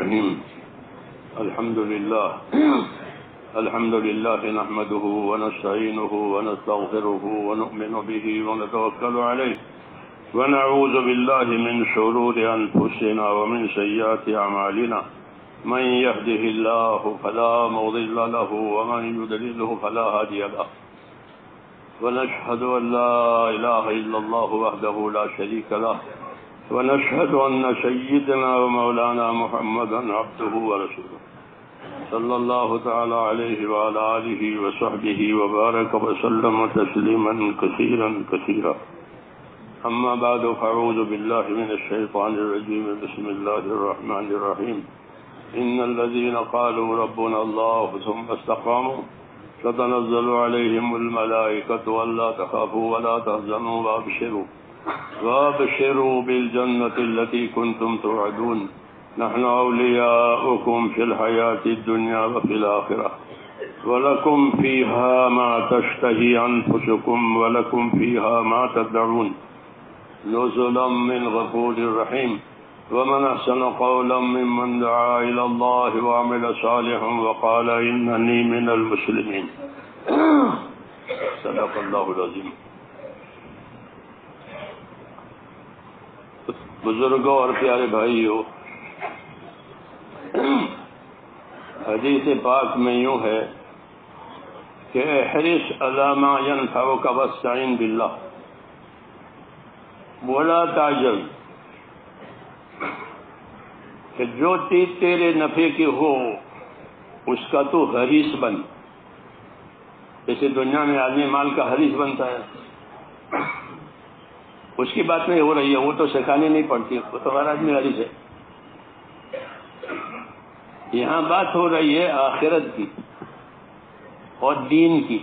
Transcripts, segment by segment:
الرحيم. الحمد لله نحمده ونستعينه ونستغفره ونؤمن به ونتوكل عليه ونعوذ بالله من شرور أنفسنا ومن سيئات أعمالنا. من يهده الله فلا مضل له ومن يضلله فلا هادي له. ونشهد أن لا إله إلا الله وحده لا شريك له ونشهد أن سيدنا ومولانا محمدا عبده ورسوله صلى الله تعالى عليه وعلى آله وصحبه وبارك وسلم تسليما كثيرا كثيرا. أما بعد فأعوذ بالله من الشيطان الرجيم. بسم الله الرحمن الرحيم. إن الذين قالوا ربنا الله ثم استقاموا تتنزل عليهم الملائكة ألا تخافوا ولا تحزنوا وابشروا بالجنة التي كنتم توعدون. نحن أولياؤكم في الحياة الدنيا وفي الآخرة ولكم فيها ما تشتهي أنفسكم ولكم فيها ما تدعون نزلا من غفور رحيم. ومن أحسن قولا ممن دعا إلى الله وعمل صالحا وقال إنني من المسلمين. صدق الله العظيم. بزرگوں اور پیارے بھائیوں، حدیث پاک میں یوں ہے کہ احرص علی ما ينفعك واستعن بالله ولا تعجل، کہ جو چیز تیرے نفع کی ہو اس کا تو حریص بن. جیسے دنیا میں آدمی مال کا حریص بنتا ہے، اس کی بات نہیں ہو رہی ہے، وہ تو سکھانی نہیں پڑتی، وہ تو ہر آدمی حریص ہے. یہاں بات ہو رہی ہے آخرت کی اور دین کی.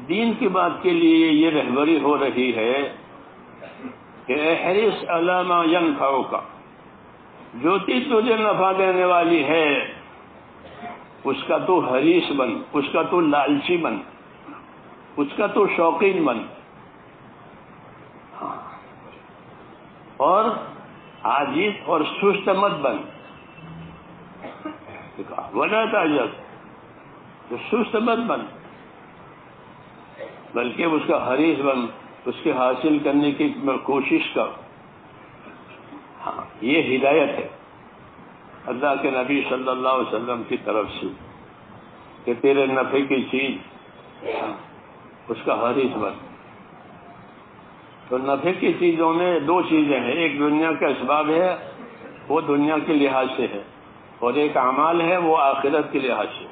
دین کی بات کے لیے یہ رہبری ہو رہی ہے کہ احرص علی ما ينفعك، جو چیز تجھے نفع دینے والی ہے اس کا تو حریص بن، اس کا تو لالچی بن، اس کا تو شوقین بن، اور عاجز اور سست مت بن. ولا تعجل، تو سست مت بن بلکہ اس کا حریص بن، اس کے حاصل کرنے کی کوشش کر. یہ ہدایت ہے اللہ کے نبی صلی اللہ علیہ وسلم کی طرف سے کہ تیرے نفع کی چیز اس کا حریص بن. تو نفع کی چیزوں میں دو چیزیں ہیں، ایک دنیا کا اسباب ہے، وہ دنیا کے لحاظ سے ہے، اور ایک اعمال ہے، وہ آخرت کے لحاظ سے.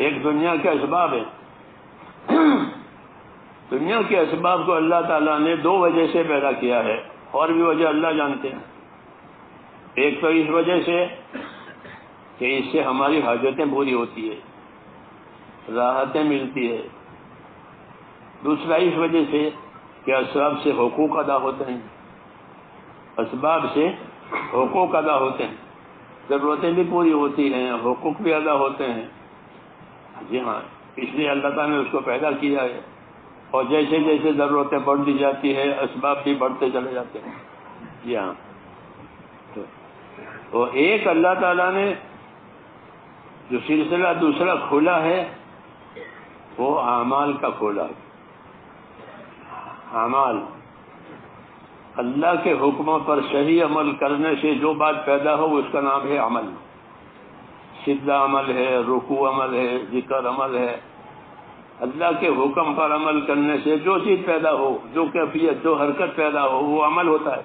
ایک دنیا کے اسباب ہے. دنیا کے اسباب کو اللہ تعالیٰ نے دو وجہ سے پیدا کیا ہے، اور بھی وجہ اللہ جانتے ہیں. ایک تو اس وجہ سے کہ اس سے ہماری حاجتیں پوری ہوتی ہے، راحتیں ملتی ہے. دوسرا اس وجہ سے کہ اسباب سے حقوق ادا ہوتے ہیں، اسباب سے حقوق ادا ہوتے ہیں، ضرورتیں بھی پوری ہوتی ہیں، حقوق بھی ادا ہوتے ہیں. جی ہاں، اس لیے اللہ تعالیٰ نے اس کو پیدا کیا ہے، اور جیسے جیسے ضرورتیں بڑھتی جاتی ہے اسباب بھی بڑھتے چلے جاتے ہیں. جی ہاں، تو ایک اللہ تعالیٰ نے جو سلسلہ دوسرا کھولا ہے وہ اعمال کا کھولا ہے. اعمال، اللہ کے حکموں پر صحیح عمل کرنے سے جو بات پیدا ہو اس کا نام ہے عمل. سجدہ عمل ہے، رکوع عمل ہے، ذکر عمل ہے. اللہ کے حکم پر عمل کرنے سے جو چیز پیدا ہو، جو کیفیت، جو حرکت پیدا ہو، وہ عمل ہوتا ہے.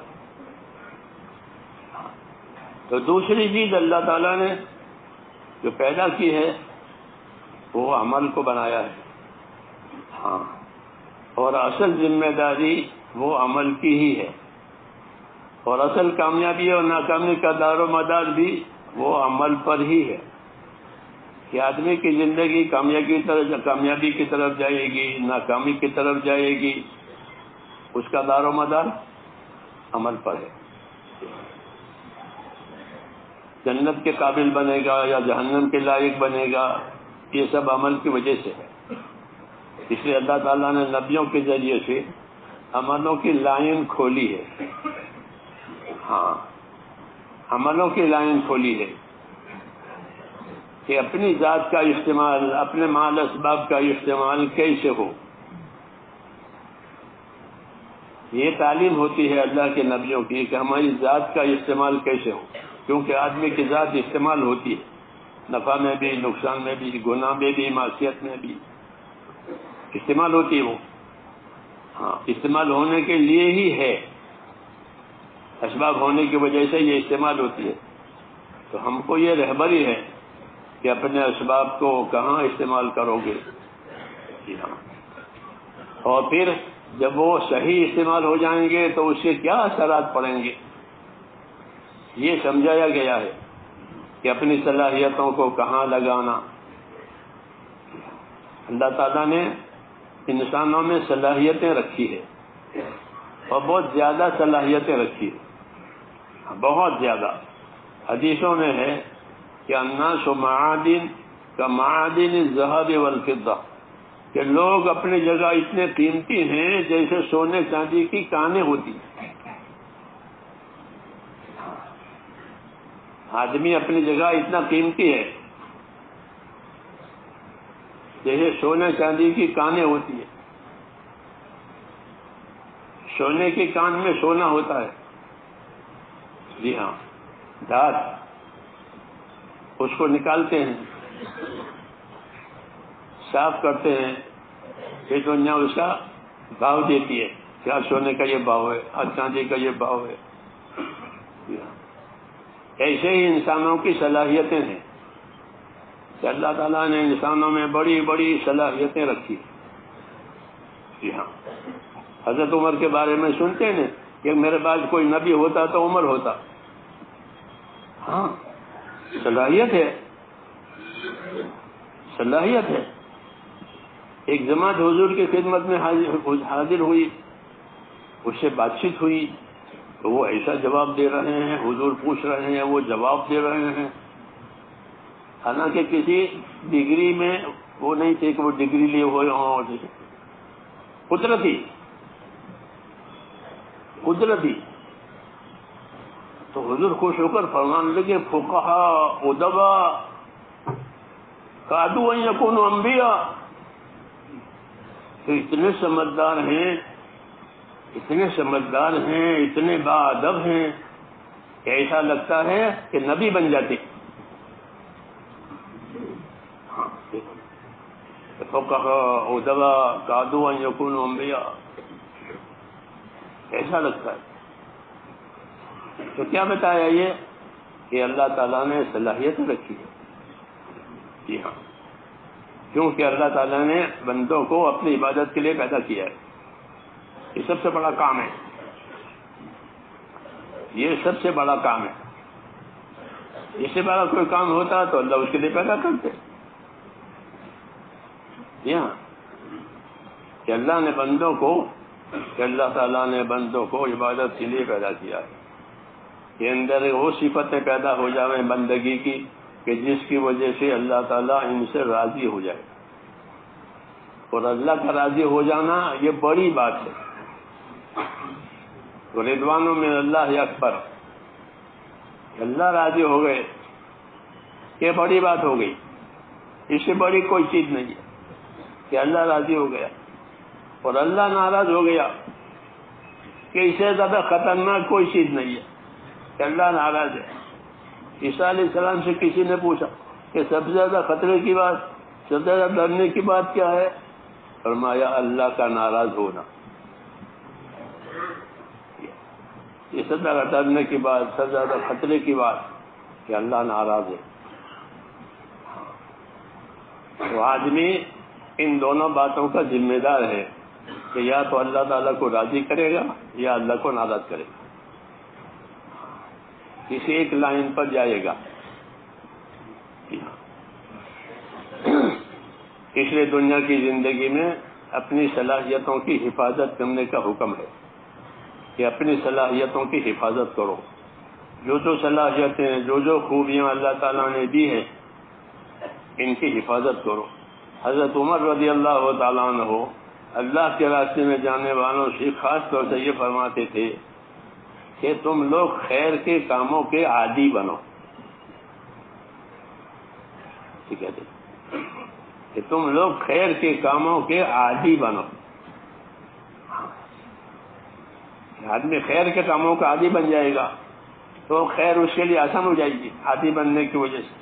تو دوسری چیز اللہ تعالیٰ نے جو پیدا کی ہے وہ عمل کو بنایا ہے. ہاں، اور اصل ذمہ داری وہ عمل کی ہی ہے، اور اصل کامیابی اور ناکامی کا دار و مدار بھی وہ عمل پر ہی ہے. کہ آدمی کی زندگی کامیابی کی طرف جائے گی، ناکامی کی طرف جائے گی، اس کا دار و مدار عمل پر ہے. جنت کے قابل بنے گا یا جہنم کے لائق بنے گا، یہ سب عمل کی وجہ سے ہے. اس لیے اللہ تعالیٰ نے نبیوں کے ذریعے سے عملوں کی لائن کھولی ہے. ہاں عملوں کی لائن کھولی ہے کہ اپنی ذات کا استعمال، اپنے مال اسباب کا استعمال کیسے ہو. یہ تعلیم ہوتی ہے اللہ کے نبیوں کی کہ ہماری ذات کا استعمال کیسے ہو، کیونکہ آدمی کی ذات استعمال ہوتی ہے، نفع میں بھی، نقصان میں بھی، گناہ میں بھی، معصیت میں بھی استعمال ہوتی ہے وہ. ہاں استعمال ہونے کے لیے ہی ہے، اسباب ہونے کی وجہ سے یہ استعمال ہوتی ہے. تو ہم کو یہ رہبری ہے کہ اپنے اسباب کو کہاں استعمال کرو گے. جی ہاں. اور پھر جب وہ صحیح استعمال ہو جائیں گے تو اس سے کیا اثرات پڑیں گے یہ سمجھایا گیا ہے کہ اپنی صلاحیتوں کو کہاں لگانا. اللہ تعالیٰ نے انسانوں میں صلاحیتیں رکھی ہے اور بہت زیادہ صلاحیتیں رکھی ہے، بہت زیادہ. حدیثوں میں ہے کہ الناس معادن کا معادن الذهب والفضہ، کہ لوگ اپنی جگہ اتنے قیمتی ہیں جیسے سونے چاندی کی کانیں ہوتی ہیں. آدمی اپنی جگہ اتنا قیمتی ہے جیسے سونے چاندی کی کانیں ہوتی ہے. سونے کی کان میں سونا ہوتا ہے. جی ہاں. دھات اس کو نکالتے ہیں، صاف کرتے ہیں، یہ دنیا اس کا بھاؤ دیتی ہے، کیا سونے کا یہ بھاؤ ہے، اور چاندی کا یہ بھاؤ ہے. ایسے ہی انسانوں کی صلاحیتیں ہیں کہ اللہ تعالیٰ نے انسانوں میں بڑی بڑی صلاحیتیں رکھی. جی ہاں. حضرت عمر کے بارے میں سنتے ہیں کہ میرے بعد کوئی نبی ہوتا تو عمر ہوتا. ہاں صلاحیت ہے، صلاحیت ہے. ایک جماعت حضور کی خدمت میں حاضر ہوئی، اس سے بات چیت ہوئی تو وہ ایسا جواب دے رہے ہیں، حضور پوچھ رہے ہیں وہ جواب دے رہے ہیں. حالانکہ کسی ڈگری میں وہ نہیں تھے کہ وہ ڈگری لیے ہوئے ہوں. قدرتی تو حضور خوش ہو کر فرمان لگے فقہا ادبا کادو ان یکونوا انبیاء. تو اتنے سمجھدار ہیں، اتنے سمجھدار ہیں، اتنے باادب ہیں کہ ایسا لگتا ہے کہ نبی بن جاتے. فقہا ادبا کادو ان یکونوا انبیاء، ایسا لگتا ہے. تو کیا بتایا یہ کہ اللہ تعالیٰ نے صلاحیت رکھی ہے. جی ہاں. کیونکہ اللہ تعالیٰ نے بندوں کو اپنی عبادت کے لیے پیدا کیا ہے. یہ سب سے بڑا کام ہے، یہ سب سے بڑا کام ہے. اس سے بڑا کوئی کام ہوتا تو اللہ اس کے لیے پیدا کرتے. جی ہاں. کہ اللہ نے بندوں کو، کہ اللہ تعالیٰ نے بندوں کو عبادت کے لیے پیدا کیا ہے کہ اندر وہ صفتیں پیدا ہو جائیں بندگی کی کہ جس کی وجہ سے اللہ تعالیٰ ان سے راضی ہو جائے. اور اللہ کا راضی ہو جانا یہ بڑی بات ہے. رضوان من اللہ اکبر، اللہ راضی ہو گئے یہ بڑی بات ہو گئی. اس سے بڑی کوئی چیز نہیں ہے کہ اللہ راضی ہو گیا. اور اللہ ناراض ہو گیا کہ اس سے زیادہ خطرناک کوئی چیز نہیں ہے کہ اللہ ناراض ہے. عیسیٰ علیہ السلام سے کسی نے پوچھا کہ سب سے زیادہ خطرے کی بات، سب سے زیادہ ڈرنے کی بات کیا ہے؟ فرمایا اللہ کا ناراض ہونا. یہ سب سے زیادہ ڈرنے کی بات، سب سے زیادہ خطرے کی بات کہ اللہ ناراض ہے. تو آدمی ان دونوں باتوں کا ذمہ دار ہے کہ یا تو اللہ تعالیٰ کو راضی کرے گا یا اللہ کو ناراض کرے گا. کسی ایک لائن پر جائے گا. اس لیے دنیا کی زندگی میں اپنی صلاحیتوں کی حفاظت کرنے کا حکم ہے کہ اپنی صلاحیتوں کی حفاظت کرو. جو صلاحیتیں، جو خوبیاں اللہ تعالیٰ نے دی ہیں ان کی حفاظت کرو. حضرت عمر رضی اللہ تعالیٰ عنہ اللہ کے راستے میں جانے والوں سے خاص طور سے یہ فرماتے تھے کہ تم لوگ خیر کے کاموں کے عادی بنو. ٹھیک ہے کہ تم لوگ خیر کے کاموں کے عادی بنو. آدمی خیر کے کاموں کا عادی بن جائے گا تو خیر اس کے لیے آسان ہو جائے گی عادی بننے کی وجہ سے.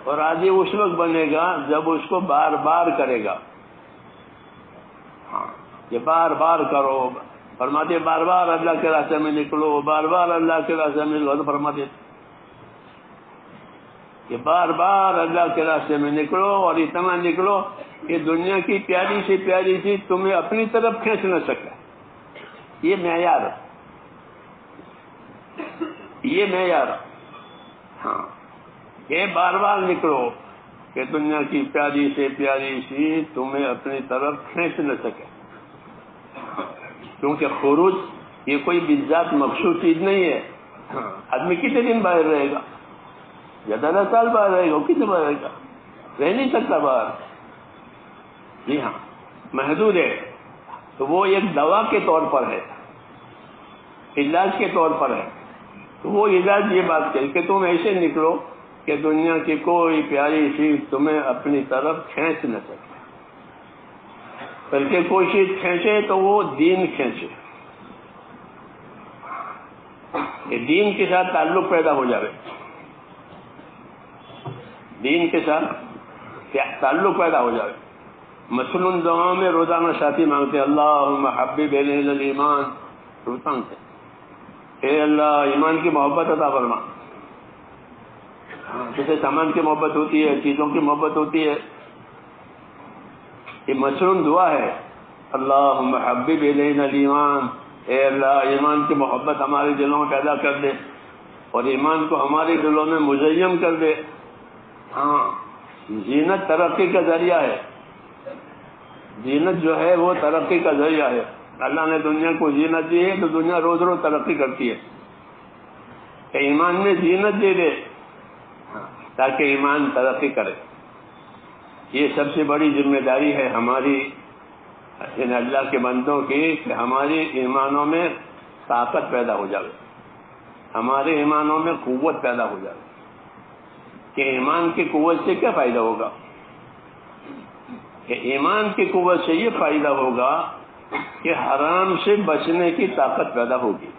اور عادی اس وقت بنے گا جب اس کو بار بار کرے گا. یہ بار بار کرو، فرماتے بار بار اللہ کے راستے میں نکلو، بار بار اللہ کے راستے میں نکلو. تو فرماتے کہ بار بار اللہ کے راستے میں نکلو اور اتنا نکلو کہ دنیا کی پیاری سے پیاری چیز تمہیں اپنی طرف کھینچ نہ سکے. یہ معیار، یہ معیار. ہاں، یہ بار بار نکلو کہ دنیا کی پیاری سے پیاری چیز تمہیں اپنی طرف کھینچ نہ سکے. کیونکہ خروج یہ کوئی بذات مخصوص چیز نہیں ہے. آدمی کتنے دن باہر رہے گا؟ 10 سال باہر رہے گا، کتنے باہر رہے گا؟ رہ نہیں سکتا باہر. جی ہاں، محدود ہے. تو وہ ایک دوا کے طور پر ہے، علاج کے طور پر ہے. تو وہ علاج یہ بات کہے کہ تم ایسے نکلو کہ دنیا کی کوئی پیاری چیز تمہیں اپنی طرف کھینچ نہ سکے. بلکہ کوئی چیز کھینچے تو وہ دین کھینچے، کہ دین کے ساتھ تعلق پیدا ہو جائے. دین کے ساتھ تعلق پیدا ہو جائے. مثلاً دعاؤں میں روزانہ ساتھی مانگتے اللہم حبب الینا الایمان، روزانہ سے اے اللہ ایمان کی محبت عطا فرما. جیسے سامان کی محبت ہوتی ہے، چیزوں کی محبت ہوتی ہے. یہ مثلاً دعا ہے اللہم حبب الینا الایمان، اے اللہ ایمان کی محبت ہمارے دلوں میں پیدا کر دے اور ایمان کو ہمارے دلوں میں مزین کر دے. ہاں، زینت ترقی کا ذریعہ ہے. زینت جو ہے وہ ترقی کا ذریعہ ہے. اللہ نے دنیا کو زینت دی ہے تو دنیا روز روز ترقی کرتی ہے. کہ ایمان میں زینت دے دے تاکہ ایمان ترقی کرے. یہ سب سے بڑی ذمہ داری ہے ہماری ان اللہ کے بندوں کی کہ ہماری ایمانوں میں طاقت پیدا ہو جائے، ہمارے ایمانوں میں قوت پیدا ہو جائے. کہ ایمان کی قوت سے کیا فائدہ ہوگا؟ کہ ایمان کی قوت سے یہ فائدہ ہوگا کہ حرام سے بچنے کی طاقت پیدا ہوگی.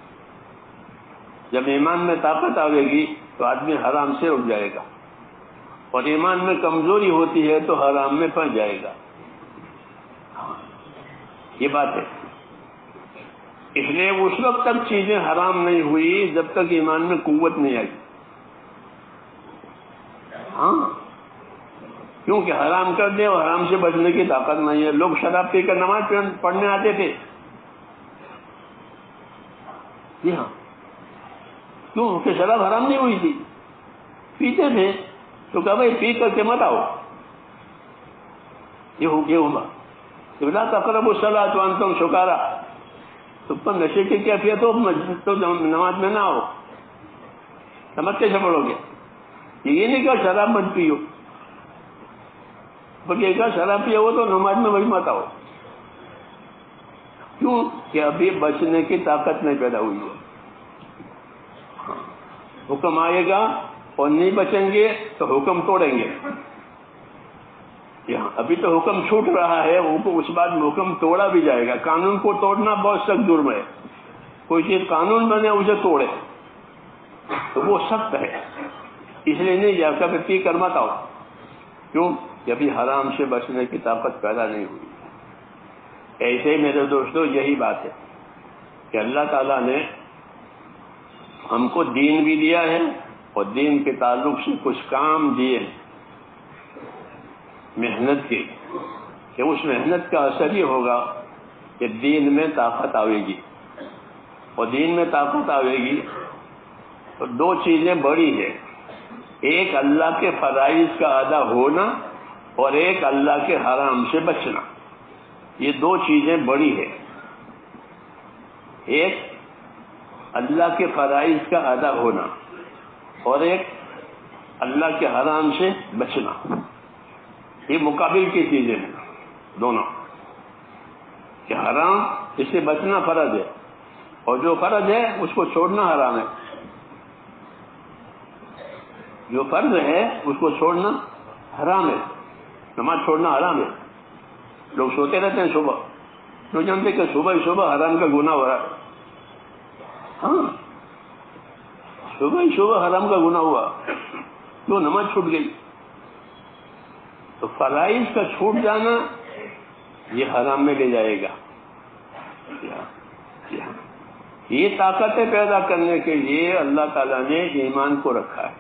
جب ایمان میں طاقت آئے گی تو آدمی حرام سے رک جائے گا، اور ایمان میں کمزوری ہوتی ہے تو حرام میں پھنس جائے گا. یہ بات ہے. اس لیے اس وقت تک چیزیں حرام نہیں ہوئی جب تک ایمان میں قوت نہیں آئی. ہاں، کیونکہ حرام کر دے اور حرام سے بچنے کی طاقت نہیں ہے. لوگ شراب پی کر نماز پڑھنے آتے تھے. جی ہاں، کیوں کہ شراب حرام نہیں ہوئی تھی، پیتے تھے. تو کہا بھائی پی کر کے مت آؤ. یہ ہوگا لا تقربوا الصلاۃ وانتم سکارا. تم پر نشے کی کیفیت ہو تو نماز میں نہ آؤ. نماز کیسے پڑھو گے؟ یہ نہیں کہا شراب مت پیو، بلکہ کہا شراب پیو تو نماز میں وہی مت آؤ. کیوں کہ ابھی بچنے کی طاقت نہیں پیدا ہوئی ہے. حکم آئے گا اور نہیں بچیں گے تو حکم توڑیں گے. یہاں ابھی تو حکم چھوٹ رہا ہے، اس بعد حکم توڑا بھی جائے گا. قانون کو توڑنا بہت سخت جرم ہے. کوئی چیز قانون بنے اسے توڑے تو وہ سخت ہے. اس لیے نہیں جا کر پی کر مت آؤ. کیوں کہ ابھی حرام سے بچنے کی طاقت پیدا نہیں ہوئی. ایسے ہی میرے دوستو یہی بات ہے کہ اللہ تعالیٰ نے ہم کو دین بھی دیا ہے اور دین کے تعلق سے کچھ کام دیے ہیں محنت کے، کہ اس محنت کا اثر یہ ہوگا کہ دین میں طاقت آئے گی. اور دین میں طاقت آئے گی تو دو چیزیں بڑی ہیں. ایک اللہ کے فرائض کا ادا ہونا اور ایک اللہ کے حرام سے بچنا. یہ دو چیزیں بڑی ہیں. ایک اللہ کے فرائض کا ادا ہونا اور ایک اللہ کے حرام سے بچنا. یہ مقابل کی چیزیں ہیں دونوں. کہ حرام اس سے بچنا فرض ہے اور جو فرض ہے اس کو چھوڑنا حرام ہے. جو فرض ہے اس کو چھوڑنا حرام ہے. نماز چھوڑنا حرام ہے. لوگ سوتے رہتے ہیں صبح، تو جانتے کہ صبح ہی صبح حرام کا گناہ ہو رہا ہے. ہاں، صبح ہی صبح حرام کا گناہ ہوا تو نماز چھوٹ گئی. تو فرائض کا چھوٹ جانا یہ حرام میں لے جائے گا. یہ طاقتیں پیدا کرنے کے لیے اللہ تعالیٰ نے ایمان کو رکھا ہے.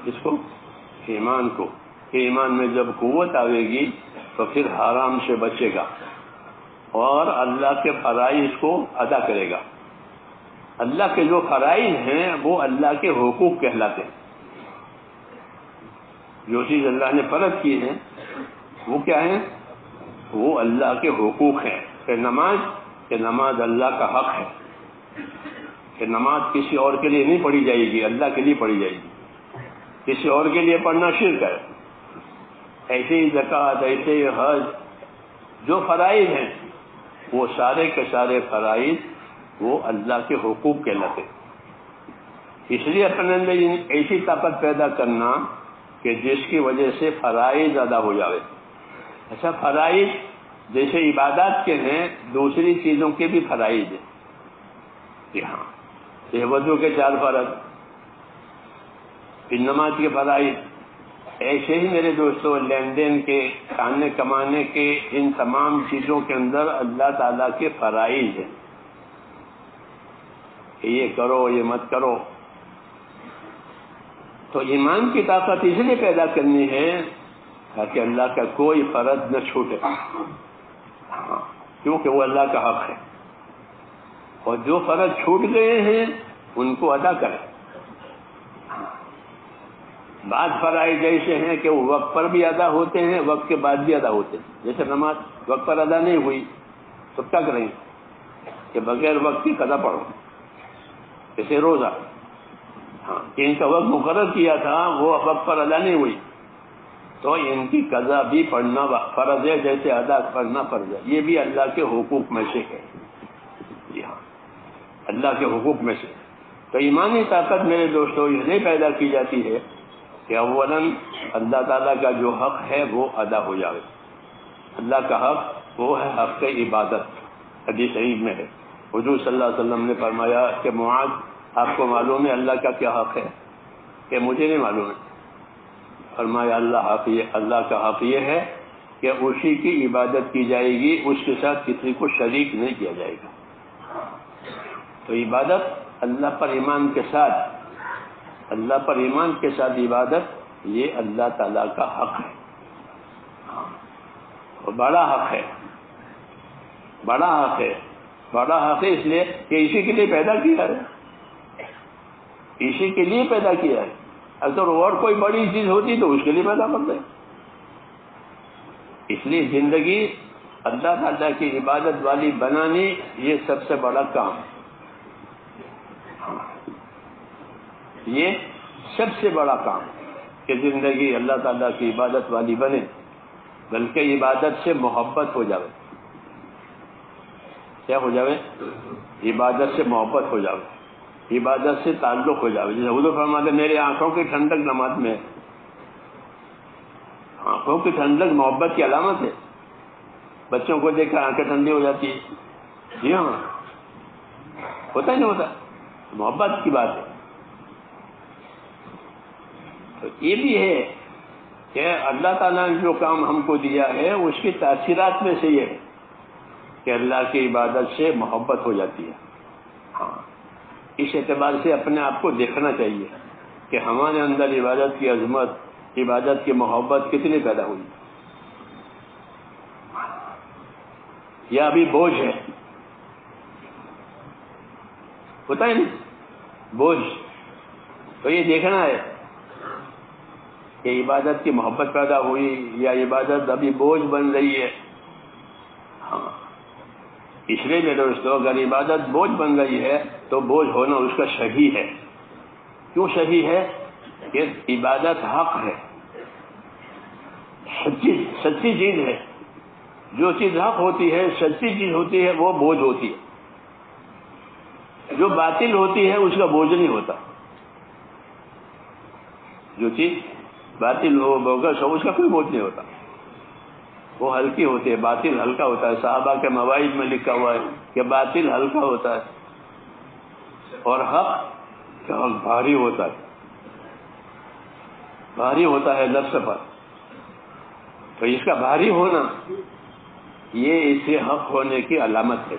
اس کو ایمان کو، ایمان میں جب قوت آئے گی تو پھر حرام سے بچے گا اور اللہ کے فرائض کو ادا کرے گا. اللہ کے جو فرائض ہیں وہ اللہ کے حقوق کہلاتے ہیں. جو چیز اللہ نے فرض کی ہے وہ کیا ہے؟ وہ اللہ کے حقوق ہیں. کہ نماز اللہ کا حق ہے، کہ نماز کسی اور کے لیے نہیں پڑھی جائے گی، اللہ کے لیے پڑھی جائے گی. کسی اور کے لیے پڑھنا شرک ہے. ایسے ہی زکوٰۃ، ایسے ہی حج، جو فرائض ہیں وہ سارے کے سارے فرائض وہ اللہ کے حقوق کہلاتے. اس لیے اپنے اندر ایسی طاقت پیدا کرنا کہ جس کی وجہ سے فرائض ادا ہو جاوے. اچھا، فرائض جیسے عبادات کے ہیں، دوسری چیزوں کے بھی فرائض ہیں. جی ہاں، یہ وضو کے 4 فرض، پھر نماز کے فرائض. ایسے ہی میرے دوستوں لین دین کے، کھانے کمانے کے، ان تمام چیزوں کے اندر اللہ تعالیٰ کے فرائض ہیں کہ یہ کرو، یہ مت کرو. تو ایمان کی طاقت اس لیے پیدا کرنی ہے تاکہ اللہ کا کوئی فرض نہ چھوٹے، کیونکہ وہ اللہ کا حق ہے. اور جو فرض چھوٹ گئے ہیں ان کو ادا کریں. بعض فرائض ایسے ہیں کہ وہ وقت پر بھی ادا ہوتے ہیں، وقت کے بعد بھی ادا ہوتے ہیں. جیسے نماز وقت پر ادا نہیں ہوئی تو کیا کریں کہ بغیر وقت کی قضا پڑھو. جیسے روزہ، ہاں، ان کا وقت مقرر کیا تھا، وہ وقت پر ادا نہیں ہوئی تو ان کی قضا بھی پڑھنا فرض ہے، جیسے ادا کرنا فرض ہے. یہ بھی اللہ کے حقوق میں سے ہے. جی ہاں، اللہ کے حقوق میں سے. تو ایمانی طاقت میرے دوستوں اس لیے پیدا کی جاتی ہے کہ اولاً اللہ تعالیٰ کا جو حق ہے وہ ادا ہو جائے. اللہ کا حق وہ ہے حق عبادت. حدیث صحیح میں ہے، حضور صلی اللہ علیہ وسلم نے فرمایا کہ معاذ، آپ کو معلوم ہے اللہ کا کیا حق ہے؟ کہ مجھے نہیں معلوم ہے. فرمایا اللہ کا حق یہ ہے کہ اسی کی عبادت کی جائے گی، اس کے ساتھ کسی کو شریک نہیں کیا جائے گا. تو عبادت اللہ پر ایمان کے ساتھ، اللہ پر ایمان کے ساتھ عبادت، یہ اللہ تعالیٰ کا حق ہے. اور بڑا حق ہے، بڑا حق ہے. بڑا حق ہے اس لیے کہ اسی کے لیے پیدا کیا ہے، اسی کے لیے پیدا کیا ہے. اگر اور کوئی بڑی چیز ہوتی تو اس کے لیے پیدا کرتے. اس لیے زندگی اللہ تعالیٰ کی عبادت والی بنانی یہ سب سے بڑا کام ہے. یہ سب سے بڑا کام کہ زندگی اللہ تعالیٰ کی عبادت والی بنے، بلکہ عبادت سے محبت ہو جائے. کیا ہو جائے؟ عبادت سے محبت ہو جائے، عبادت سے تعلق ہو جائے. جیسے حضور فرماتے میری آنکھوں کی ٹھنڈک نماز میں ہے. آنکھوں کی ٹھنڈک محبت کی علامت ہے. بچوں کو دیکھ کر آنکھیں ٹھنڈی ہو جاتی ہے. جی ہاں، ہوتا ہی نہیں ہوتا، محبت کی بات ہے. تو یہ بھی ہے کہ اللہ تعالیٰ نے جو کام ہم کو دیا ہے اس کی تاثیرات میں سے یہ ہے کہ اللہ کی عبادت سے محبت ہو جاتی ہے. ہاں، اس اعتبار سے اپنے آپ کو دیکھنا چاہیے کہ ہمارے اندر عبادت کی عظمت، عبادت کی محبت کتنی پیدا ہوئی. یا ابھی بوجھ ہے، ہوتا ہے نہیں بوجھ. تو یہ دیکھنا ہے کہ عبادت کی محبت پیدا ہوئی یا عبادت ابھی بوجھ بن رہی ہے. ہاں، اس لیے میرے دوستو اگر عبادت بوجھ بن رہی ہے تو بوجھ ہونا اس کا صحیح ہے. کیوں صحیح ہے؟ کہ عبادت حق ہے، سچی چیز ہے. جو چیز حق ہوتی ہے، سچی چیز ہوتی ہے، وہ بوجھ ہوتی ہے. جو باطل ہوتی ہے اس کا بوجھ نہیں ہوتا. جو چیز باطل ہو بوگس ہو اس کا کوئی بوجھ نہیں ہوتا, وہ ہلکی ہوتی ہے. باطل ہلکا ہوتا ہے. صحابہ کے مواعظ میں لکھا ہوا ہے کہ باطل ہلکا ہوتا ہے اور حق بھاری ہوتا ہے, بھاری ہوتا ہے نفس پر. تو اس کا بھاری ہونا یہ اسے حق ہونے کی علامت ہے.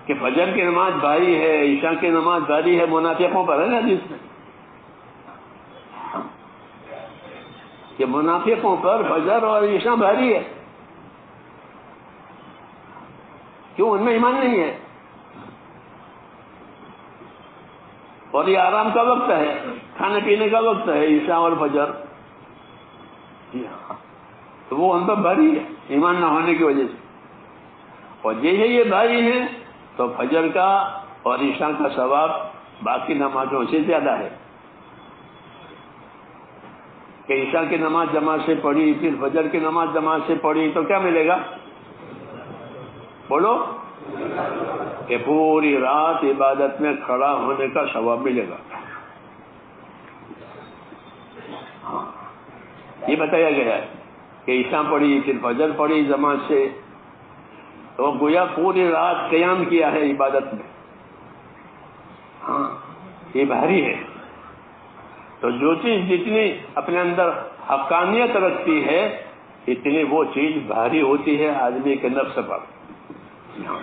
کہ فجر کی نماز بھاری ہے, عشاء کی نماز بھاری ہے, منافقوں پر ہے نا حدیث میں کہ منافقوں پر فجر اور عشاء بھاری ہے. کیوں؟ ان میں ایمان نہیں ہے اور یہ آرام کا وقت ہے, کھانے پینے کا وقت ہے عشاء اور فجر. جی ہاں, تو وہ ان پر بھاری ہے ایمان نہ ہونے کی وجہ سے. اور جیسے یہ بھاری ہیں تو فجر کا اور عشاء کا ثواب باقی نمازوں سے زیادہ ہے. کہ عشاء کی نماز جماعت سے پڑھی, پھر فجر کی نماز جماعت سے پڑھی تو کیا ملے گا؟ بولو, کہ پوری رات عبادت میں کھڑا ہونے کا ثواب ملے گا. یہ بتایا گیا ہے کہ عشاء پڑھی پھر فجر پڑھی جماعت سے تو گویا پوری رات قیام کیا ہے عبادت میں. ہاں, یہ بھاری ہے. تو جو چیز جتنی اپنے اندر حقانیت رکھتی ہے اتنی وہ چیز بھاری ہوتی ہے آدمی کے نفس پر.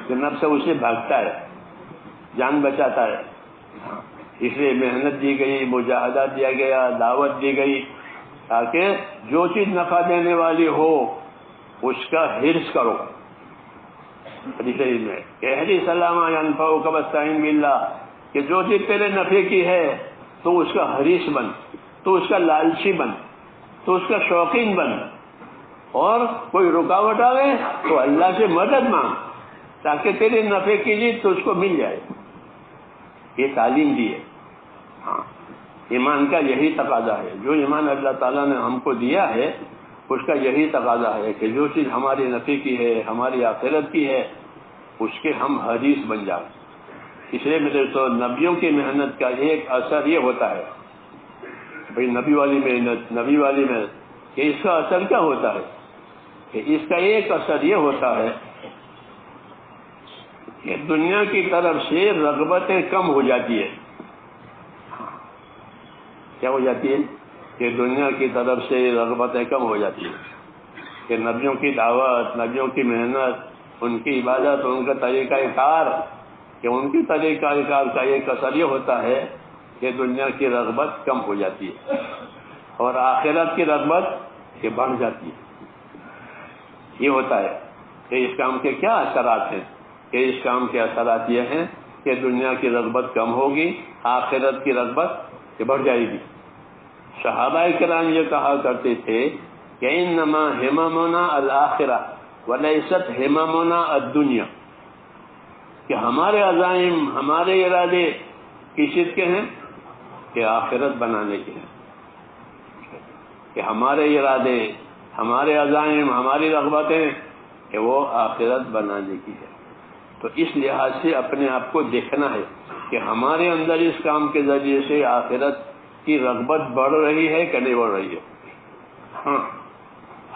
کہ نفس اسے بھاگتا ہے, جان بچاتا ہے. اس لیے محنت دی گئی, مجاہدہ دیا گیا, دعوت دی گئی تاکہ جو چیز نفع دینے والی ہو اس کا حرص کرو. حدیث میں کہ احرص علی ما ینفعک واستعن باللہ, کہ جو چیز تیرے نفع کی ہے تو اس کا حریص بن, تو اس کا لالچی بن, تو اس کا شوقین بن. اور کوئی رکاوٹ آئے تو اللہ سے مدد مانگ تاکہ تیرے نفع کی چیز تو اس کو مل جائے. یہ تعلیم دی ہے. ہاں, ایمان کا یہی تقاضا ہے. جو ایمان اللہ تعالیٰ نے ہم کو دیا ہے اس کا یہی تقاضا ہے کہ جو چیز ہماری نفع کی ہے, ہماری آخرت کی ہے, اس کے ہم حریص بن جائیں. اس لیے میرے تو نبیوں کی محنت کا ایک اثر یہ ہوتا ہے, بھئی نبی والی محنت کہ اس کا اثر کیا ہوتا ہے؟ کہ اس کا ایک اثر یہ ہوتا ہے کہ دنیا کی طرف سے رغبتیں کم ہو جاتی ہے. کیا ہو جاتی ہے؟ کہ دنیا کی طرف سے رغبتیں کم ہو جاتی ہیں. کہ نبیوں کی دعوت, نبیوں کی محنت, ان کی عبادت, ان کا طریقہ کار, کہ ان کی طریقہ کار کا ایک اثر یہ ہوتا ہے کہ دنیا کی رغبت کم ہو جاتی ہے اور آخرت کی رغبت یہ بڑھ جاتی ہے. یہ ہوتا ہے کہ اس کام کے کیا اثرات ہیں؟ کہ اس کام کے اثرات یہ ہیں کہ دنیا کی رغبت کم ہوگی, آخرت کی رغبت یہ بڑھ جائے گی. صحابہ کرام یہ کہا کرتے تھے کہ انما ہممنا الآخرہ ولیست ہممنا الدنیا, کہ ہمارے عزائم, ہمارے ارادے کس چیز کے ہیں؟ کہ آخرت بنانے کے ہیں. کہ ہمارے ارادے, ہمارے عزائم, ہماری رغبتیں کہ وہ آخرت بنانے کی ہے. تو اس لحاظ سے اپنے آپ کو دیکھنا ہے کہ ہمارے اندر اس کام کے ذریعے سے آخرت کی رغبت بڑھ رہی ہے کہ نہیں بڑھ رہی ہے. ہاں,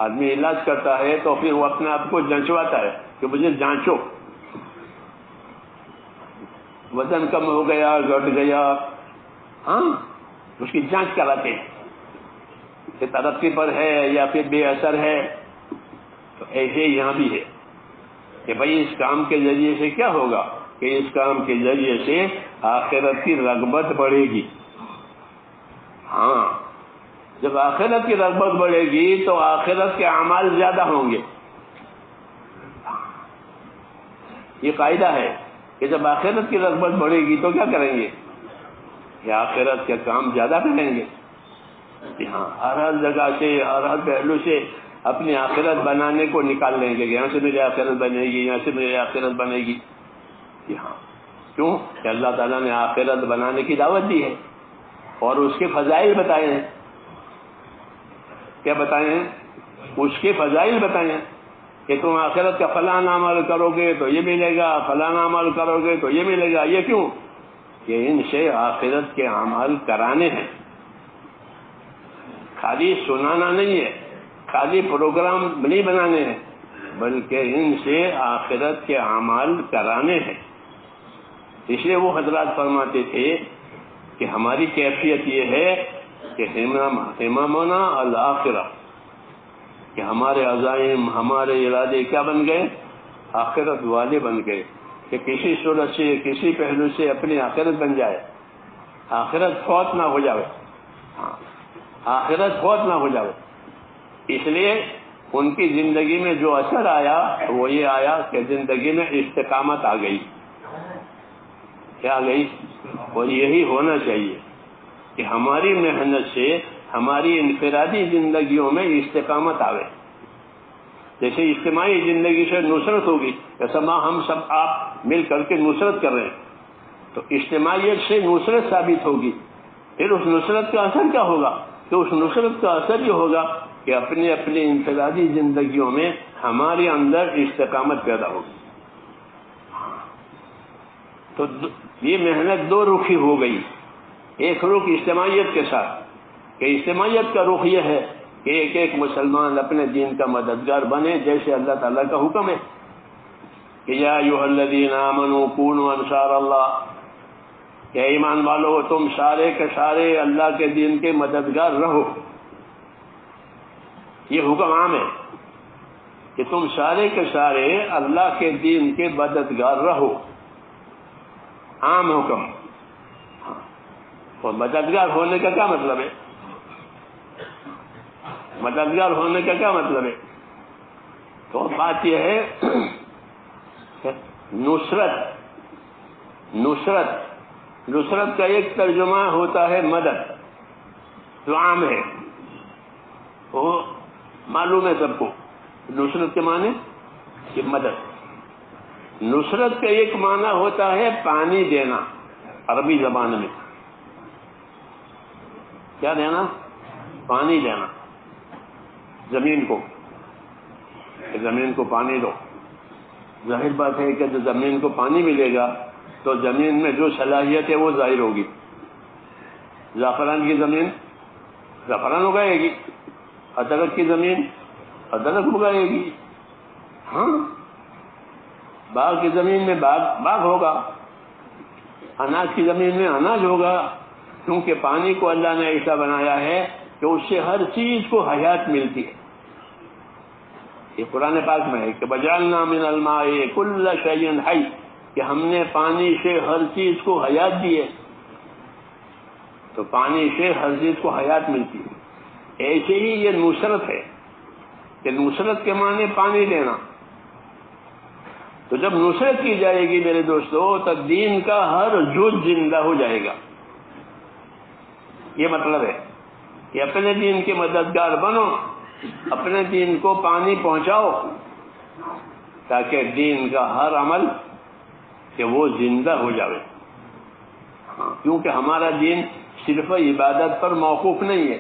آدمی علاج کرتا ہے تو پھر وہ اپنے آپ کو جانچواتا ہے کہ مجھے جانچو, وزن کم ہو گیا, گھٹ گیا, ہاں اس کی جانچ کراتے ہیں کہ ترقی پر ہے یا پھر بے اثر ہے. تو ایسے یہاں بھی ہے کہ بھائی اس کام کے ذریعے سے کیا ہوگا کہ اس کام کے ذریعے سے آخرت کی رغبت بڑھے گی. ہاں, جب آخرت کی رغبت بڑھے گی تو آخرت کے اعمال زیادہ ہوں گے. یہ قاعدہ ہے کہ جب آخرت کی رغبت بڑھے گی تو کیا کریں گے؟ کہ آخرت کے کام زیادہ کریں گے. ہاں, ہر جگہ سے, ہر پہلو سے اپنی آخرت بنانے کو نکال لیں گے. یہاں سے میری آخرت بنے گی, یہاں سے میری آخرت بنے گی. ہاں, کیوں؟ کہ اللہ تعالیٰ نے آخرت بنانے کی دعوت دی ہے اور اس کے فضائل بتائے ہیں. کیا بتائے ہیں؟ اس کے فضائل بتائے ہیں کہ تم آخرت کا فلاں عمل کرو گے تو یہ ملے گا، فلاں عمل کرو گے تو یہ ملے گا. یہ کیوں؟ کہ ان سے آخرت کے عمل کرانے ہیں، خالی سنانا نہیں ہے، خالی پروگرام نہیں بنانے ہیں، بلکہ ان سے آخرت کے اعمال کرانے ہیں. اس لیے وہ حضرات فرماتے تھے کہ ہماری کیفیت یہ ہے کہ ہمامنا الآخرہ، کہ ہمارے عزائم، ہمارے ارادے کیا بن گئے؟ آخرت والے بن گئے، کہ کسی صورت سے کسی پہلو سے اپنی آخرت بن جائے، آخرت فوت نہ ہو جائے. آخرت فوت نہ ہو جائے. اس لیے ان کی زندگی میں جو اثر آیا وہ یہ آیا کہ زندگی میں استقامت آ گئی. کیا آ گئی؟ اور یہی ہونا چاہیے کہ ہماری محنت سے ہماری انفرادی زندگیوں میں استقامت آوے. جیسے اجتماعی زندگی سے نصرت ہوگی، جیسا ہم سب آپ مل کر کے نصرت کر رہے ہیں، تو اجتماعیت سے نصرت ثابت ہوگی. پھر اس نصرت کا اثر کیا ہوگا؟ کہ اس نصرت کا اثر یہ ہوگا کہ اپنی اپنی انفرادی زندگیوں میں ہمارے اندر استقامت پیدا ہوگی. تو یہ محنت دو رخی ہو گئی. ایک رخ اجتماعیت کے ساتھ، کہ اجتماعیت کا رخ یہ ہے کہ ایک ایک مسلمان اپنے دین کا مددگار بنے، جیسے اللہ تعالیٰ کا حکم ہے کہ یا ایھا الذین آمنوا کونوا انصار اللہ، کہ ایمان والو تم سارے کے سارے اللہ کے دین کے مددگار رہو. یہ حکم عام ہے کہ تم سارے کے سارے اللہ کے دین کے مددگار رہو، عام حکم. اور مددگار ہونے کا کیا مطلب ہے؟ مددگار ہونے کا کیا مطلب ہے؟ تو بات یہ ہے کہ نصرت کا ایک ترجمہ ہوتا ہے مدد، جو عام ہے، وہ معلوم ہے سب کو. نصرت کے معنی کہ مدد. نصرت کا ایک معنی ہوتا ہے پانی دینا، عربی زبان میں کیا دینا؟ پانی دینا. زمین کو پانی دو. ظاہر بات ہے کہ جب زمین کو پانی ملے گا تو زمین میں جو صلاحیت ہے وہ ظاہر ہوگی. زعفران کی زمین زعفران اگائے گی، ادرک کی زمین ادرک اگائے گی. ہاں، باغ کی زمین میں باغ ہوگا، اناج کی زمین میں اناج ہوگا، کیونکہ پانی کو اللہ نے ایسا بنایا ہے کہ اس سے ہر چیز کو حیات ملتی ہے. یہ قرآن پاک میں ہے کہ وجعلنا من الماء کل شیء حی، کہ ہم نے پانی سے ہر چیز کو حیات دی ہے. تو پانی سے ہر چیز کو حیات ملتی ہے. ایسے ہی یہ نصرت ہے کہ نصرت کے معنی پانی دینا. تو جب نصرت کی جائے گی میرے دوستو، تب دین کا ہر جز زندہ ہو جائے گا. یہ مطلب ہے کہ اپنے دین کے مددگار بنو، اپنے دین کو پانی پہنچاؤ، تاکہ دین کا ہر عمل کہ وہ زندہ ہو جائے. کیونکہ ہمارا دین صرف عبادت پر موقوف نہیں ہے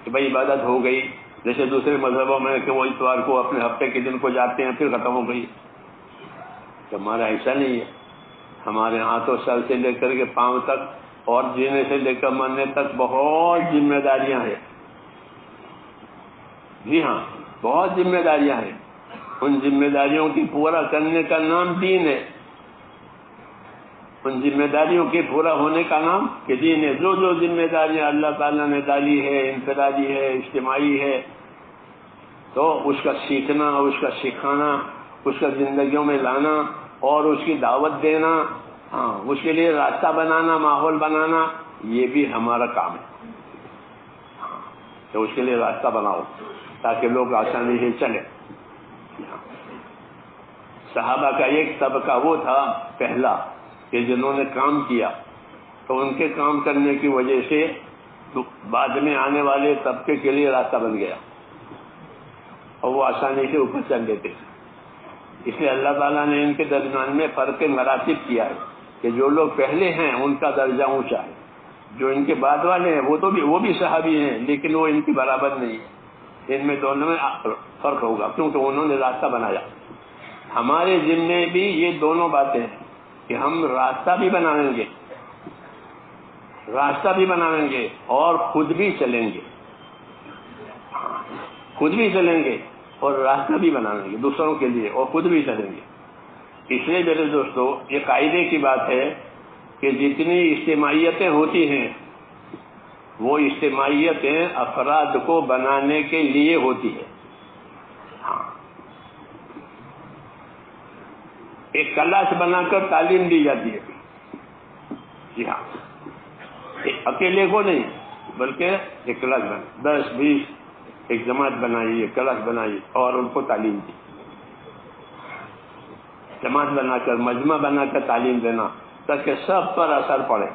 کہ بھائی عبادت ہو گئی، جیسے دوسرے مذہبوں میں کہ وہ اتوار کو اپنے ہفتے کے دن کو جاتے ہیں پھر ختم ہو گئی. تو ہمارا ایسا نہیں ہے. ہمارے ہاتھوں سر سے لے کر کے پاؤں تک اور جینے سے لے کر مرنے تک بہت ذمہ داریاں ہیں. جی ہاں، بہت ذمہ داریاں ہیں. ان ذمہ داریوں کی پورا کرنے کا نام دین ہے. ان ذمہ داریوں کے پورا ہونے کا نام کہ دین ہے. جو جو ذمہ داریاں اللہ تعالیٰ نے ڈالی ہے، انفرادی ہے، اجتماعی ہے، تو اس کا سیکھنا، اس کا سکھانا، اس کا زندگیوں میں لانا اور اس کی دعوت دینا، ہاں، اس کے لیے راستہ بنانا، ماحول بنانا، یہ بھی ہمارا کام ہے. تو اس کے لیے راستہ بناؤ تاکہ لوگ آسانی سے چلیں. صحابہ کا ایک طبقہ وہ تھا پہلا کہ جنہوں نے کام کیا، تو ان کے کام کرنے کی وجہ سے بعد میں آنے والے طبقے کے لیے راستہ بن گیا اور وہ آسانی سے اوپر چل دیتے. اس لیے اللہ تعالیٰ نے ان کے درمیان میں فرق مراتب کیا ہے کہ جو لوگ پہلے ہیں ان کا درجہ اونچا ہے، جو ان کے بعد والے ہیں وہ بھی صحابی ہیں لیکن وہ ان کی برابر نہیں ہے. ان میں دونوں میں فرق ہوگا، کیونکہ انہوں نے راستہ بنایا۔ ہمارے ذمے بھی یہ دونوں باتیں ہیں کہ ہم راستہ بھی بنائیں گے اور خود بھی چلیں گے، اور راستہ بھی بنائیں گے دوسروں کے لیے، اور خود بھی چلیں گے۔ اس لیے میرے دوستو، یہ قاعدے کی بات ہے کہ جتنی اجتماعیتیں ہوتی ہیں وہ اجتماعیتیں افراد کو بنانے کے لیے ہوتی ہے۔ ایک کلاس بنا کر تعلیم دی جاتی ہے، جی ہاں، اکیلے کو نہیں بلکہ ایک کلاس بنا، 10-20 ایک جماعت بنائی، ایک کلاس بنائی اور ان کو تعلیم دی، جماعت بنا کر، مجمع بنا کر تعلیم دینا تاکہ سب پر اثر پڑے،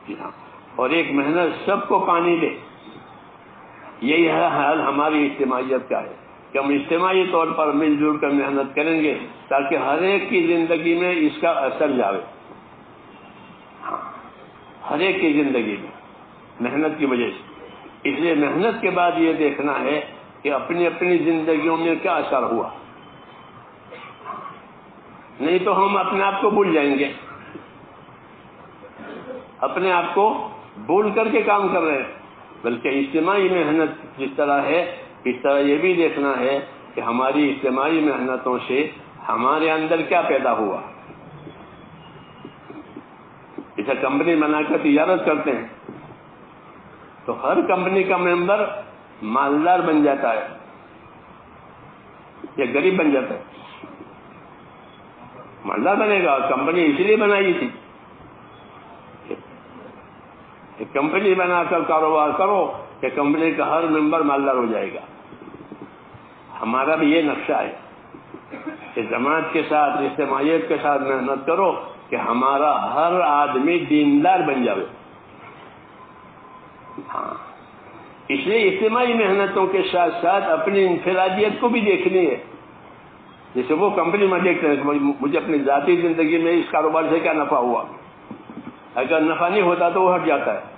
جی ہاں، اور ایک محنت سب کو پانی دے۔ یہی ہے حال ہماری اجتماعیت کا ہے کہ ہم اجتماعی طور پر مل جل کر محنت کریں گے تاکہ ہر ایک کی زندگی میں اس کا اثر جاوے، ہر ایک کی زندگی میں محنت کی وجہ سے۔ اس لیے محنت کے بعد یہ دیکھنا ہے کہ اپنی اپنی زندگیوں میں کیا اثر ہوا، نہیں تو ہم اپنے آپ کو بھول جائیں گے، اپنے آپ کو بھول کر کے کام کر رہے ہیں۔ بلکہ اجتماعی محنت جس طرح ہے، اس طرح یہ بھی دیکھنا ہے کہ ہماری اجتماعی محنتوں سے ہمارے اندر کیا پیدا ہوا۔ جیسے کمپنی بنا کر تجارت کرتے ہیں تو ہر کمپنی کا ممبر مالدار بن جاتا ہے یا غریب بن جاتا ہے؟ مالدار بنے گا، کمپنی اس لیے بنائی تھی۔ ایک کمپنی بنا کر کاروبار کرو کہ کمپنی کا ہر ممبر مالدار ہو جائے گا۔ ہمارا بھی یہ نقشہ ہے کہ جماعت کے ساتھ، اجتماعیت کے ساتھ محنت کرو کہ ہمارا ہر آدمی دیندار بن جائے۔ ہاں، اس لیے اجتماعی محنتوں کے ساتھ ساتھ اپنی انفرادیت کو بھی دیکھنی ہے۔ جیسے وہ کمپنی میں دیکھتے ہیں کہ مجھے اپنی ذاتی زندگی میں اس کاروبار سے کیا نفع ہوا، اگر نفع نہیں ہوتا تو وہ ہٹ جاتا ہے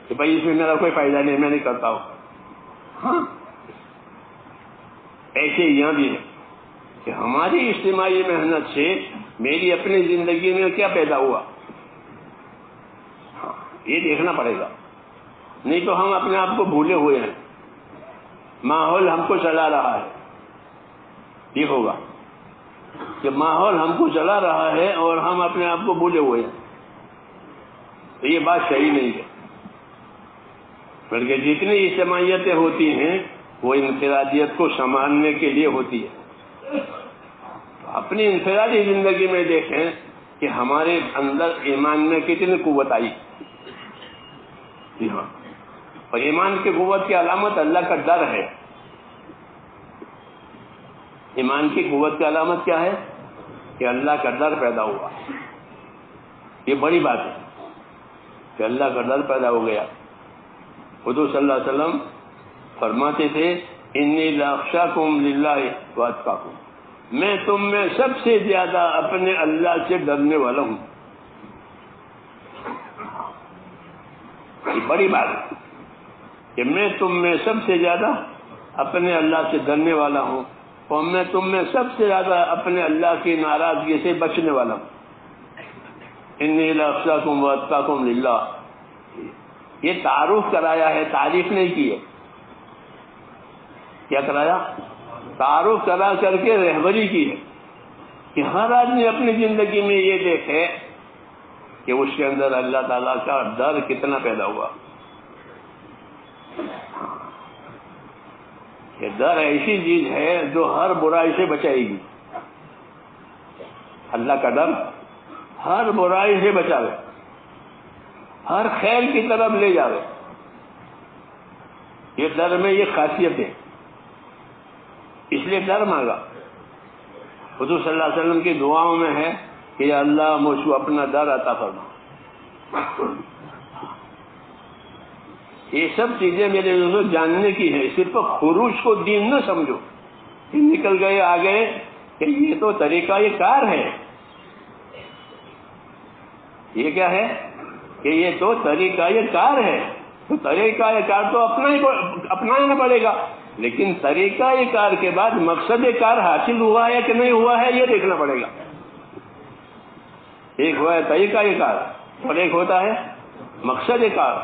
کہ بھائی اس میں میرا کوئی فائدہ نہیں، میں نہیں کرتا ہوں۔ ہاں، ایسے یہاں بھی ہے کہ ہماری اجتماعی محنت سے میری اپنی زندگی میں کیا پیدا ہوا، ہاں، یہ دیکھنا پڑے گا، نہیں تو ہم اپنے آپ کو بھولے ہوئے ہیں، ماحول ہم کو چلا رہا ہے۔ یہ ہوگا کہ ماحول ہم کو چلا رہا ہے اور ہم اپنے آپ کو بھولے ہوئے ہیں، تو یہ بات صحیح نہیں ہے۔ بلکہ جتنی اجتماعیتیں ہوتی ہیں وہ انفرادیت کو سنبھالنے کے لیے ہوتی ہے۔ اپنی انفرادی زندگی میں دیکھیں کہ ہمارے اندر ایمان میں کتنی قوت آئی، جی ہاں، اور ایمان کی قوت کی علامت اللہ کا ڈر ہے۔ ایمان کی قوت کی علامت کیا ہے؟ کہ اللہ کا ڈر پیدا ہوا۔ یہ بڑی بات ہے کہ اللہ کا ڈر پیدا ہو گیا۔ حضور صلی اللہ علیہ وسلم فرماتے تھے، انی لاخشاکم للہ واتقاکم، میں تم میں سب سے زیادہ اپنے اللہ سے ڈرنے والا ہوں۔ یہ بڑی بات ہے کہ میں تم میں سب سے زیادہ اپنے اللہ سے ڈرنے والا ہوں، اور میں تم میں سب سے زیادہ اپنے اللہ کی ناراضگی سے بچنے والا ہوں۔ انی لاخشاکم واتقاکم للہ، یہ تعارف کرایا ہے، تعریف نہیں کی ہے۔ کیا کرایا؟ تعارف کرا کر کے رہبری کی ہے کہ ہر آدمی اپنی زندگی میں یہ دیکھے کہ اس کے اندر اللہ تعالیٰ کا ڈر کتنا پیدا ہوا۔ یہ ڈر ایسی چیز ہے جو ہر برائی سے بچائے گی۔ اللہ کا ڈر ہر برائی سے بچاوے، ہر خیر کی طرف لے جاوے۔ یہ ڈر میں یہ خاصیت ہے، اس لیے ڈر مانگا۔ حضور صلی اللہ علیہ وسلم کی دعاؤں میں ہے کہ یا اللہ مجھ کو اپنا ڈر عطا فرما۔ یہ سب چیزیں میرے دوستوں جاننے کی ہے، صرف خروج کو دین نہ سمجھو کہ نکل گئے آ گئے، کہ یہ تو طریقہ یہ کار ہے۔ یہ کیا ہے کہ یہ تو طریقہ یہ کار ہے، تو طریقہ یہ کار تو اپنانا پڑے گا۔ لیکن طریقہ کار کے بعد مقصد کار حاصل ہوا ہے کہ نہیں ہوا ہے یہ دیکھنا پڑے گا. ایک ہوا ہے طریقہ کار اور ایک ہوتا ہے مقصد کار.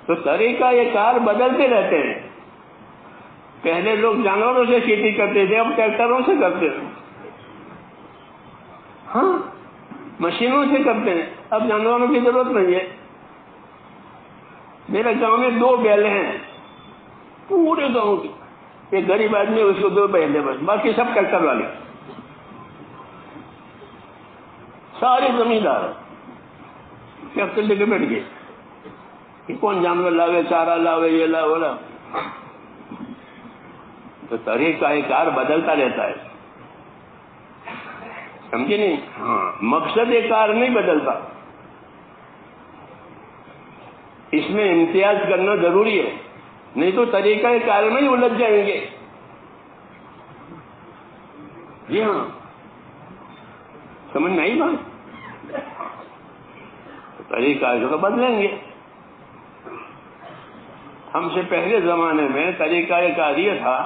تو طریقہ کار بدلتے رہتے ہیں. پہلے لوگ جانوروں سے کھیتی کرتے تھے، اب ٹریکٹروں سے کرتے ہیں. ہاں مشینوں سے کرتے ہیں، اب جانوروں کی ضرورت نہیں ہے. میرے گاؤں میں 2 بیل ہیں پورے گاؤں کی. ایک غریب آدمی اس کو 2 بیل ہے بس، باقی سب ٹریکٹر والے. سارے زمیندار ٹریکٹر لے کے بیٹھ گئے کہ کون جانور لاوے، چارہ لاوے، یہ لاوے. تو طریقہ کار بدلتا رہتا ہے، سمجھے نہیں؟ ہاں مقصد کار نہیں بدلتا. اس میں امتیاز کرنا ضروری ہے، نہیں تو طریقہ کار میں ہی الجھ جائیں گے. جی ہاں سمجھ میں آئی بات؟ طریقہ تو بدلیں گے. ہم سے پہلے زمانے میں طریقہ کار یہ تھا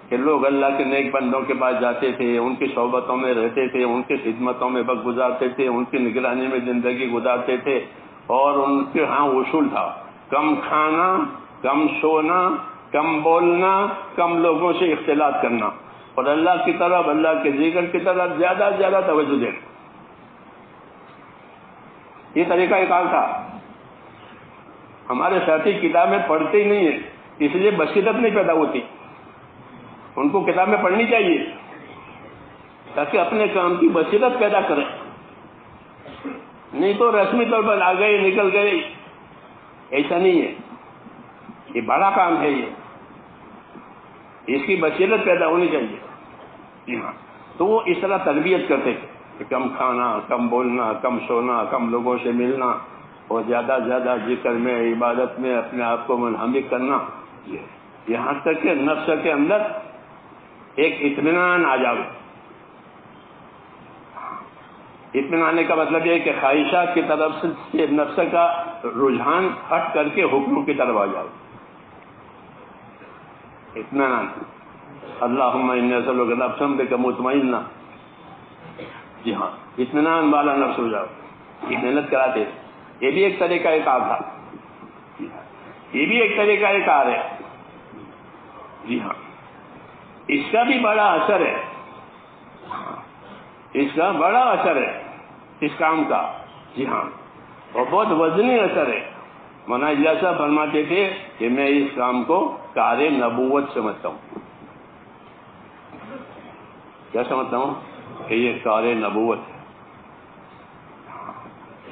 کہ لوگ اللہ کے نیک بندوں کے پاس جاتے تھے، ان کی صحبتوں میں رہتے تھے، ان کی خدمتوں میں وقت گزارتے تھے، ان کی نگرانی میں زندگی گزارتے تھے. اور ان کے ہاں اصول تھا کم کھانا، کم سونا، کم بولنا، کم لوگوں سے اختلاط کرنا، اور اللہ کی طرف، اللہ کے ذکر کی طرف زیادہ سے زیادہ توجہ دینا. یہ طریقہ کار تھا. ہمارے ساتھی کتابیں پڑھتے ہی نہیں ہیں، اس لیے بصیرت نہیں پیدا ہوتی. ان کو کتابیں پڑھنی چاہیے تاکہ اپنے کام کی بصیرت پیدا کریں. نہیں تو رسمی طور پر آ گئے نکل گئے، ایسا نہیں ہے. یہ بڑا کام ہے، یہ اس کی بصیرت پیدا ہونی چاہیے. جی ہاں. تو وہ اس طرح تربیت کرتے تھے کہ کم کھانا، کم بولنا، کم سونا، کم لوگوں سے ملنا، اور زیادہ سے زیادہ ذکر میں، عبادت میں اپنے آپ کو منہمک کرنا. یہاں تک کہ نفس کے اندر ایک اطمینان آ جاؤ. اطمینان کا مطلب یہ کہ خواہشات کی طرف سے نفس کا رجحان ہٹ کر کے حکم کی طرف آ جاؤ. اطمینان. اللہم انی اسألک نفسا بک مطمئنہ. جی ہاں اطمینان والا نفس ہو جاؤ. یہ محنت کراتے. یہ بھی ایک طریقہ کار تھا، یہ بھی ایک طریقہ کار ہے. جی ہاں اس کا بھی بڑا اثر ہے، اس کا بڑا اثر ہے اس کام کا. جی ہاں اور بہت وزنی اثر ہے. مولانا اجازت صاحب فرماتے تھے کہ میں اس کام کو کار نبوت سمجھتا ہوں. کیا سمجھتا ہوں؟ کہ یہ کار نبوت ہے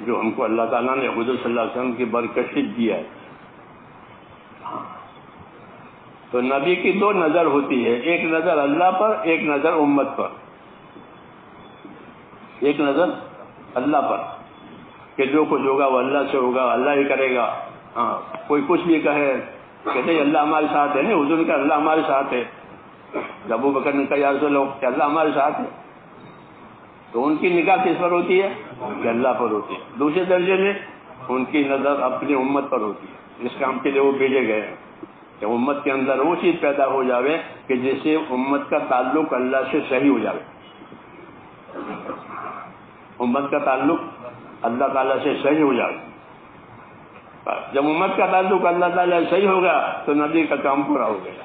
جو ہم کو اللہ تعالیٰ نے حضور صلی اللہ علیہ وسلم کی برکشت دیا ہے. تو نبی کی 2 نظر ہوتی ہے، ایک نظر اللہ پر، ایک نظر امت پر. ایک نظر اللہ پر کہ جو کچھ ہوگا وہ اللہ سے ہوگا، اللہ ہی کرے گا. ہاں کوئی کچھ بھی کہے کہتے اللہ ہمارے ساتھ ہے. نہیں، حضور نے کہا اللہ ہمارے ساتھ ہے. ابو بکر نے کہا یا رسول اللہ کہ اللہ ہمارے ساتھ ہے. تو ان کی نگاہ کس پر ہوتی ہے؟ کہ اللہ پر ہوتی ہے. دوسرے درجے میں ان کی نظر اپنی امت پر ہوتی ہے. اس کام کے لیے وہ بھیجے گئے ہیں کہ امت کے اندر وہ چیز پیدا ہو جاوے کہ جس سے امت کا تعلق اللہ سے صحیح ہو جاوے. امت کا تعلق اللہ تعالیٰ سے صحیح ہو جائے. جب امت کا تعلق اللہ تعالیٰ سے صحیح ہوگا تو نبی کا کام پورا ہو گیا.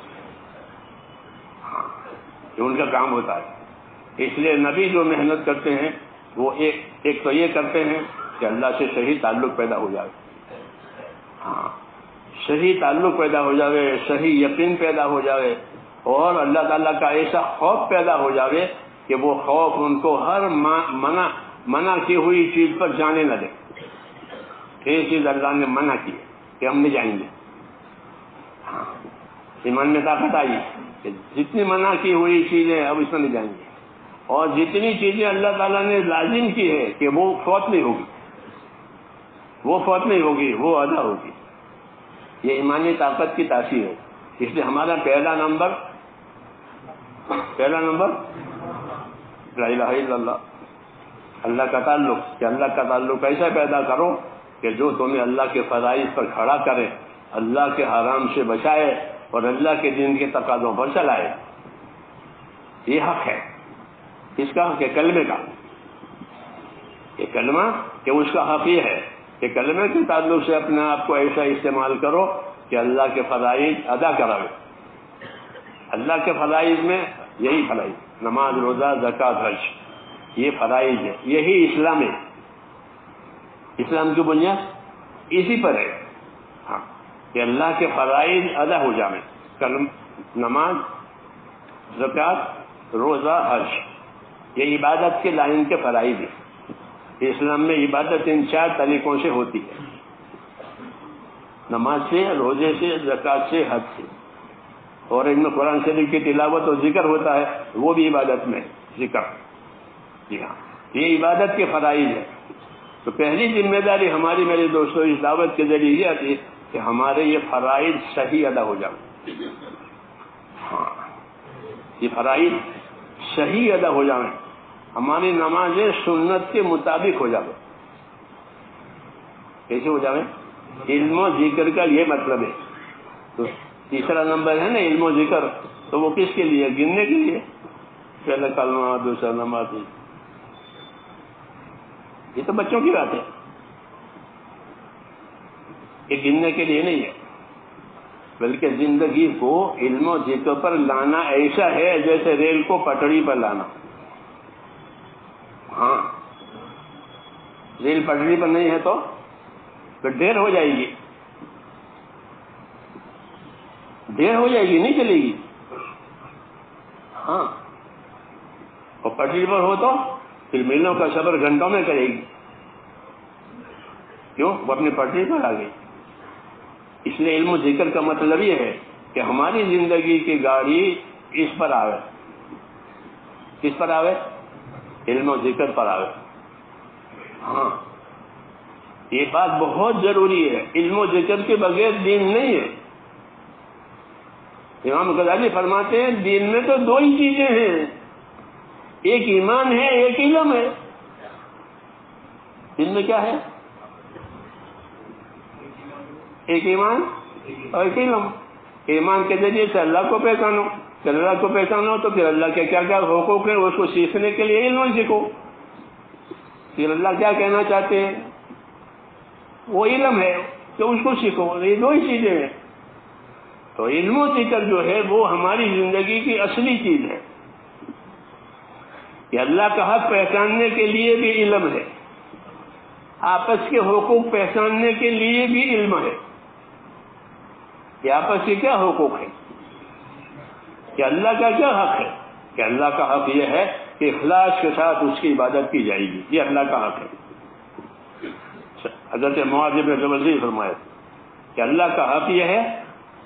یہ ان کا کام ہوتا ہے. اس لیے نبی جو محنت کرتے ہیں وہ ایک تو یہ کرتے ہیں کہ اللہ سے صحیح تعلق پیدا ہو جائے. ہاں صحیح تعلق پیدا ہو جائے، صحیح یقین پیدا ہو جائے، اور اللہ تعالیٰ کا ایسا خوف پیدا ہو جائے کہ وہ خوف ان کو ہر منع کی ہوئی چیز پر جانے نہ دے. یہ چیز اللہ نے منع کی کہ ہم نہیں جائیں گے. ہاں ایمان میں طاقت آئی کہ جتنی منع کی ہوئی چیزیں اب اس میں نہیں جائیں گے، اور جتنی چیزیں اللہ تعالیٰ نے لازم کی ہے کہ وہ فوت نہیں ہوگی، وہ فوت نہیں ہوگی، وہ ادا ہوگی. یہ ایمانی طاقت کی تاثیر ہے. اس لیے ہمارا پہلا نمبر لا الہ الا اللہ، اللہ کا تعلق. کہ اللہ کا تعلق ایسا پیدا کرو کہ جو تمہیں اللہ کے فرائض پر کھڑا کرے، اللہ کے حرام سے بچائے، اور اللہ کے دین کے تقاضوں پر چلائے. یہ حق ہے. کس کا حق ہے؟ کلمے کا. یہ کلمہ کہ اس کا حق یہ ہے کہ کلمے کے تعلق سے اپنے آپ کو ایسا استعمال کرو کہ اللہ کے فرائض ادا کراوے. اللہ کے فرائض میں یہی فرائض نماز، روزہ، زکوٰۃ، حج، یہ فرائض ہے. یہی اسلام ہے. اسلام کی بنیاد اسی پر ہے. ہاں کہ اللہ کے فرائض ادا ہو جائیں. نماز، زکوٰۃ، روزہ، حج، یہ عبادت کے لائن کے فرائض ہیں. اسلام میں عبادت ان 4 طریقوں سے ہوتی ہے. نماز سے، روزے سے، زکوٰۃ سے، حج سے. اور ان میں قرآن شریف کی تلاوت اور ذکر ہوتا ہے، وہ بھی عبادت میں ذکر. جی ہاں، یہ عبادت کے فرائض ہے. تو پہلی ذمہ داری ہماری میرے دوستوں اس دعوت کے ذریعے یہ آتی ہے کہ ہمارے یہ فرائض صحیح ادا ہو جائیں. ہاں، یہ فرائض صحیح ادا ہو جائیں. ہماری نمازیں سنت کے مطابق ہو جائیں. کیسے ہو جائیں؟ علم و ذکر کا یہ مطلب ہے. تو تیسرا نمبر ہے نا علم و ذکر، تو وہ کس کے لیے؟ گننے کے لیے. پہلا کلمہ، دوسرا نماز. یہ تو بچوں کی بات ہے، یہ گننے کے لیے نہیں ہے، بلکہ زندگی کو علم و ذکر پر لانا ایسا ہے جیسے ریل کو پٹری پر لانا. ہاں، ریل پٹری پر نہیں ہے تو دیر ہو جائے گی. دیر ہو جائے گی، نہیں چلے گی. ہاں، اور پٹری پر ہو تو پھر میلوں کا سفر گھنٹوں میں کرے گی. کیوں؟ وہ اپنی پٹری پر آ گئی. اس لیے علم و ذکر کا مطلب یہ ہے کہ ہماری زندگی کی گاڑی اس پر آوے. کس پر آوے؟ علم و ذکر پر آوے. ہاں، یہ بات بہت ضروری ہے. علم و ذکر کے بغیر دین نہیں ہے. امام غزالی فرماتے ہیں دین میں تو 2 ہی چیزیں ہیں، ایک ایمان ہے، ایک علم ہے. دین میں کیا ہے؟ ایک ایمان اور ایک علم. ایمان کے ذریعے سے اللہ کو پہچانو. پھر اللہ کو پہچانو تو پھر اللہ کے کیا کیا حقوق ہیں اس کو سیکھنے کے لیے علم سیکھو. پھر اللہ کیا کہنا چاہتے ہیں وہ علم ہے تو اس کو سیکھو. یہ 2 ہی چیزیں ہیں. تو علم و ذکر جو ہے وہ ہماری زندگی کی اصلی چیز ہے. کہ اللہ کا حق پہچاننے کے لیے بھی علم ہے، آپس کے حقوق پہچاننے کے لیے بھی علم ہے. کہ آپس کے کیا حقوق ہے، کہ اللہ کا کیا حق ہے. کہ اللہ کا حق یہ ہے کہ اخلاص کے ساتھ اس کی عبادت کی جائے گی. یہ اللہ کا حق ہے. حضرت معاذ بن جبل نے فرمایا کہ اللہ کا حق یہ ہے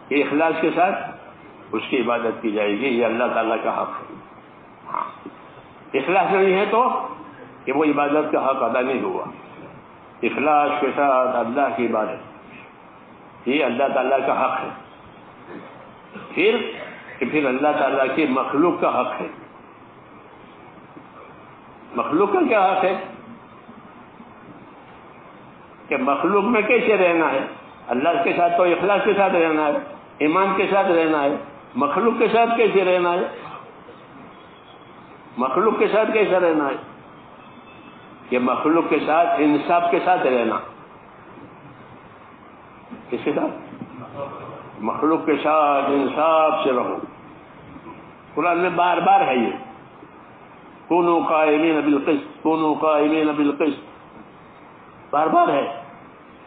کہ اخلاص کے ساتھ اس کی عبادت کی جائے گی. یہ اللہ تعالیٰ کا حق ہے. ہاں، اخلاص نہیں ہے تو کہ وہ عبادت کا حق ادا نہیں ہوا. اخلاص کے ساتھ اللہ کی عبادت یہ اللہ تعالیٰ کا حق ہے. پھر اللہ تعالیٰ کی مخلوق کا حق ہے. مخلوق کا کیا حق ہے؟ کہ مخلوق میں کیسے رہنا ہے. اللہ کے ساتھ تو اخلاص کے ساتھ رہنا ہے، ایمان کے ساتھ رہنا ہے. مخلوق کے ساتھ کیسے رہنا ہے؟ مخلوق کے ساتھ کیسے رہنا ہے؟ کہ مخلوق کے ساتھ انصاف کے ساتھ رہنا. کس کے ساتھ؟ مخلوق کے ساتھ انصاف سے رہو. قرآن میں بار بار ہے یہ کونوا قائمین بالقسط، کونوا قائمین بالقسط. بار بار ہے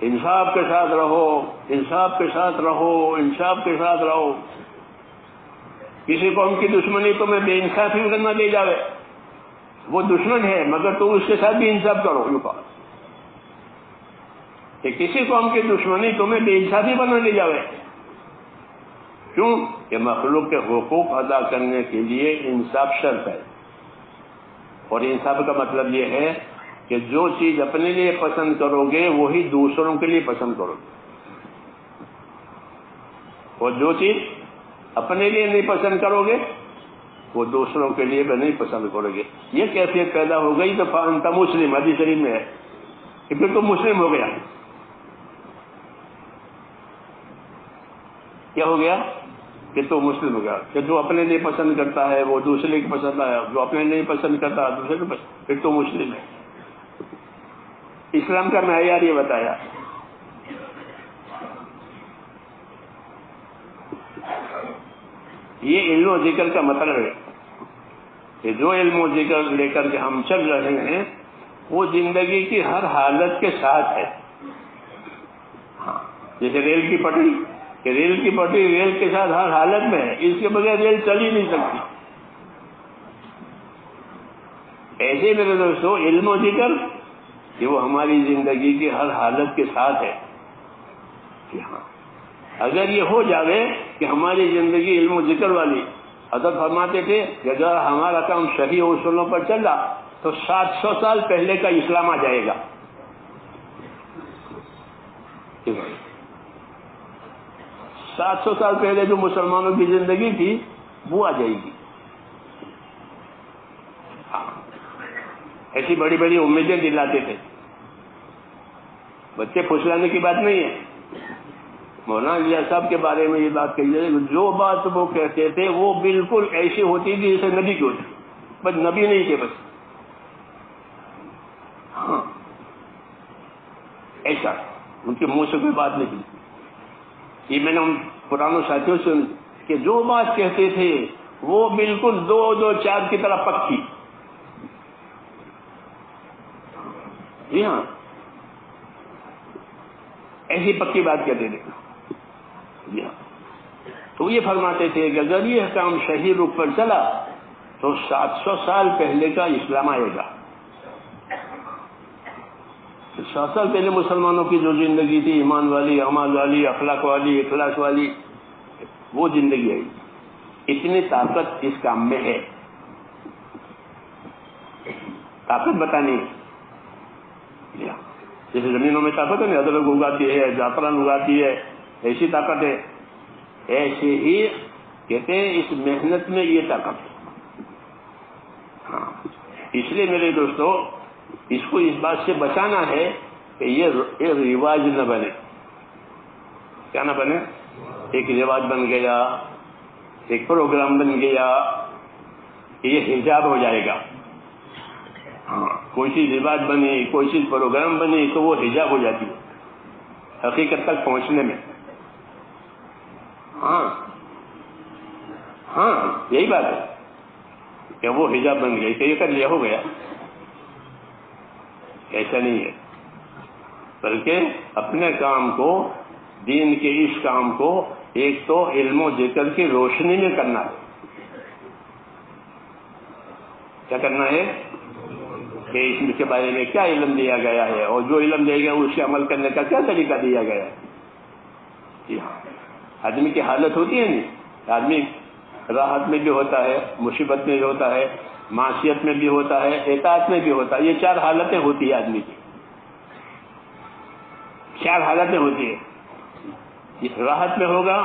انصاف کے ساتھ رہو، انصاف کے ساتھ رہو، انصاف کے ساتھ رہو. کسی قوم کی دشمنی تمہیں بے انصافی کرنا دے جاوے، وہ دشمن ہے مگر تم اس کے ساتھ بھی انصاف کرو. یوں کہا کہ کسی قوم کی دشمنی تمہیں بے انصافی بنا لے جاوے. کیوں؟ کہ مخلوق کے حقوق ادا کرنے کے لیے انصاف شرط ہے. اور انصاف کا مطلب یہ ہے کہ جو چیز اپنے لیے پسند کرو گے وہی دوسروں کے لیے پسند کرو گے، اور جو چیز اپنے لیے نہیں پسند کرو گے وہ دوسروں کے لیے بھی نہیں پسند کرو گے. یہ کیفیت پیدا ہو گئی تو فانت مسلم، حدیث شریف میں ہے کہ پھر تو مسلم ہو گیا. کیا ہو گیا؟ کہ تو مسلم ہو گیا، کہ جو اپنے نہیں پسند کرتا ہے وہ دوسرے کی پسند ہے، جو اپنے نہیں پسند کرتا دوسرے کو پسند، پھر تو مسلم ہے۔ اسلام کا معیار یہ بتایا۔ یہ علم و ذکر کا مطلب ہے کہ جو علم و ذکر لے کر کے ہم چل رہے ہیں وہ زندگی کی ہر حالت کے ساتھ ہے۔ ہاں، جیسے ریل کی پٹری، کہ ریل کی پٹری ریل کے ساتھ ہر حالت میں ہے، اس کے بغیر ریل چل ہی نہیں سکتی۔ ایسے میرے دوستو علم و ذکر کہ وہ ہماری زندگی کی ہر حالت کے ساتھ ہے۔ کہ ہاں اگر یہ ہو جاوے کہ ہماری زندگی علم و ذکر والی، حضرت فرماتے تھے کہ اگر ہمارا کام صحیح اصولوں پر چل رہا تو 700 سال پہلے کا اسلام آ جائے گا۔ 700 سال پہلے جو مسلمانوں کی زندگی تھی وہ آ جائے گی۔ ایسی بڑی بڑی امیدیں دلاتے تھے۔ بچے پھسلانے کی بات نہیں ہے۔ مولانا الیاس صاحب کے بارے میں یہ بات کہی ہے، جو بات وہ کہتے تھے وہ بالکل ایسی ہوتی تھی جیسے نبی کی ہوتی، بس نبی نہیں تھے بس۔ ہاں ایسا ان کے منہ سے کوئی بات نہیں تھی۔ یہ میں نے ان پرانوں ساتھیوں سے کہ جو بات کہتے تھے وہ بالکل 2 4 کی طرح پکی۔ جی ہاں، ایسی پکی بات کہتے تھے۔ جی ہاں، تو یہ فرماتے تھے کہ اگر یہ کام صحیح رخ پر چلا تو 700 سال پہلے کا اسلام آئے گا۔ 700 سال پہلے مسلمانوں کی جو زندگی تھی، ایمان والی، اعمال والی، اخلاق والی، اخلاص والی، وہ زندگی آئی۔ اتنی طاقت اس کام میں ہے۔ طاقت بتانی ہے، جیسے زمینوں میں طاقت ہے نا، ادرک اگاتی ہے، زعفران اگاتی ہے، ایسی طاقت ہے۔ ایسے ہی کہتے ہیں اس محنت میں یہ طاقت ہے۔ ہاں، اس لیے میرے دوستو اس کو اس بات سے بچانا ہے کہ یہ رواج نہ بنے۔ کیا نہ بنے؟ ایک رواج بن گیا، ایک پروگرام بن گیا کہ یہ حجاب ہو جائے گا۔ ہاں، کوئی چیز رواج بنی، کوئی چیز پروگرام بنی تو وہ حجاب ہو جاتی ہے حقیقت تک پہنچنے میں۔ ہاں ہاں، یہی بات ہے کہ وہ حجاب بن گئی کہ یہ کر لیا، ہو گیا۔ ایسا نہیں ہے، بلکہ اپنے کام کو، دین کے اس کام کو ایک تو علم و ذکر کی روشنی میں کرنا ہے۔ کیا کرنا ہے کہ اس کے بارے میں کیا علم دیا گیا ہے، اور جو علم دیا گیا اس کے عمل کرنے کا کیا طریقہ دیا گیا ہے۔ جی ہاں، آدمی کی حالت ہوتی ہے نہیں، آدمی راحت میں بھی ہوتا ہے، مصیبت میں بھی ہوتا ہے، معصیت میں بھی ہوتا ہے، اطاعت میں بھی ہوتا ہے۔ یہ 4 حالتیں ہوتی ہیں آدمی کی، 4 حالتیں ہوتی ہیں۔ راحت میں ہوگا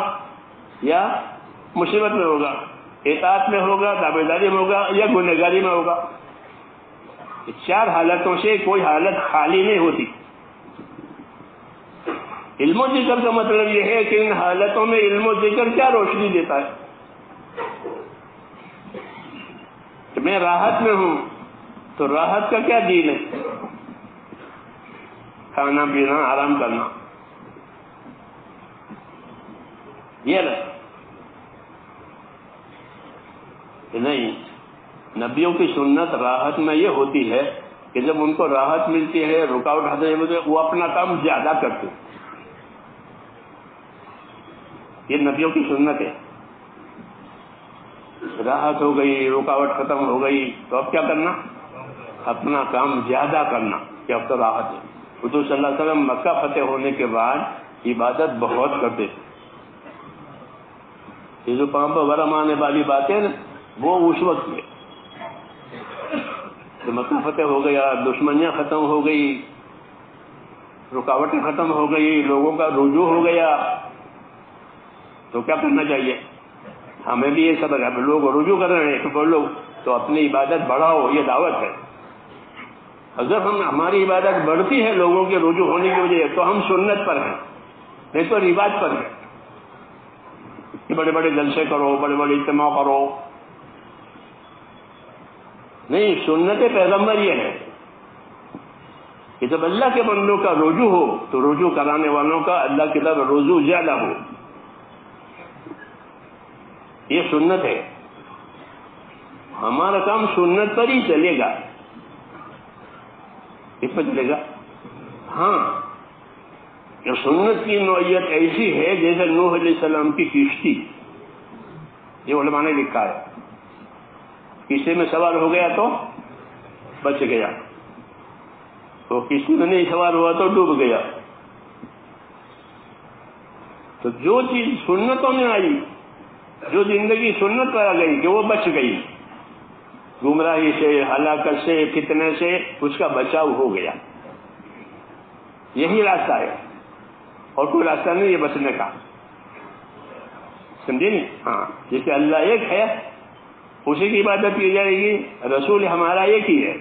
یا مصیبت میں ہوگا، اطاعت میں ہوگا، تابعداری میں ہوگا، یا گنہگاری میں ہوگا۔ 4 حالتوں سے کوئی حالت خالی نہیں ہوتی۔ علم و ذکر کا مطلب یہ ہے کہ ان حالتوں میں علم و ذکر کیا روشنی دیتا ہے کہ میں راحت میں ہوں تو راحت کا کیا دین ہے؟ کھانا پینا، آرام کرنا، یہ نہیں۔ نبیوں کی سنت راحت میں یہ ہوتی ہے کہ جب ان کو راحت ملتی ہے، رکاوٹ آتے ہیں، وہ اپنا کام زیادہ کرتے ہیں۔ یہ نبیوں کی سنت ہے۔ راحت ہو گئی، رکاوٹ ختم ہو گئی تو اب کیا کرنا؟ اپنا کام زیادہ کرنا، کہ اب تو راحت ہے۔ حضور صلی اللہ علیہ وسلم مکہ فتح ہونے کے بعد عبادت بہت کرتے تھے۔ یہ جو پاؤں پر ورم آنے والی باتیں نا، وہ اس وقت ہے کہ مکہ فتح ہو گیا، دشمنیاں ختم ہو گئی، رکاوٹیں ختم ہو گئی، لوگوں کا رجوع ہو گیا، تو کیا کرنا چاہیے؟ ہمیں بھی یہ سبق ہے۔ لوگ رجوع کر رہے ہیں تو بولو تو اپنی عبادت بڑھاؤ، یہ دعوت ہے۔ اگر ہماری عبادت بڑھتی ہے لوگوں کے رجوع ہونے کی وجہ تو ہم سنت پر ہیں، نہیں تو رواج پر ہیں۔ بڑے بڑے جلسے کرو، بڑے بڑے اجتماع کرو. نہیں، سنت پیغمبر یہ ہے کہ جب اللہ کے بندوں کا رجوع ہو تو رجوع کرانے والوں کا اللہ کی طرف رجوع زیادہ ہو. یہ سنت ہے. ہمارا کام سنت پر ہی چلے گا. کس پر چلے گا؟ ہاں، کہ سنت کی نوعیت ایسی ہے جیسے نوح علیہ السلام کی کشتی. یہ علماء نے لکھا ہے. کشتی میں سوار ہو گیا تو بچ گیا، تو کشتی میں نہیں سوار ہوا تو ڈوب گیا. تو جو چیز سنتوں میں آئی، جو زندگی سنت پر آ گئی کہ وہ بچ گئی، گمراہی سے، ہلاکت سے، فتنے سے اس کا بچاؤ ہو گیا. یہی راستہ ہے اور کوئی راستہ نہیں ہے بچنے کا. سمجھے نہیں؟ ہاں، جیسے اللہ ایک ہے اسی کی عبادت کی جائے گی. رسول ہمارا ایک ہی ہے،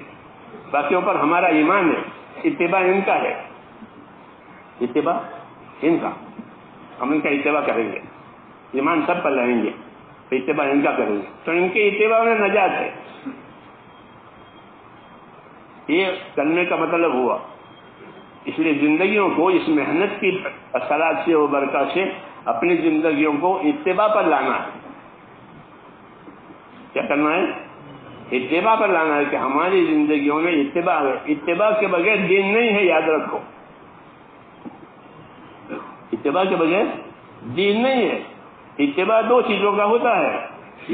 باقیوں پر ہمارا ایمان ہے. اتباع ان کا ہے، اتباع ان کا. ہم ان کا اتباع کریں گے، ایمان سب پر لائیں گے، اتباع ان کا کریں گے. تو ان کے اتباع میں نجات ہے. یہ کرنے کا مطلب ہوا. اس لیے زندگیوں کو اس محنت کی اثرات سے و برکات سے اپنی زندگیوں کو اتباع پر لانا ہے. کیا کرنا ہے؟ اتباع پر لانا ہے کہ ہماری زندگیوں میں اتباع ہے. اتباع کے بغیر دین نہیں ہے، یاد رکھو. اتباع کے بغیر دین نہیں ہے. اتباع دو چیزوں کا ہوتا ہے،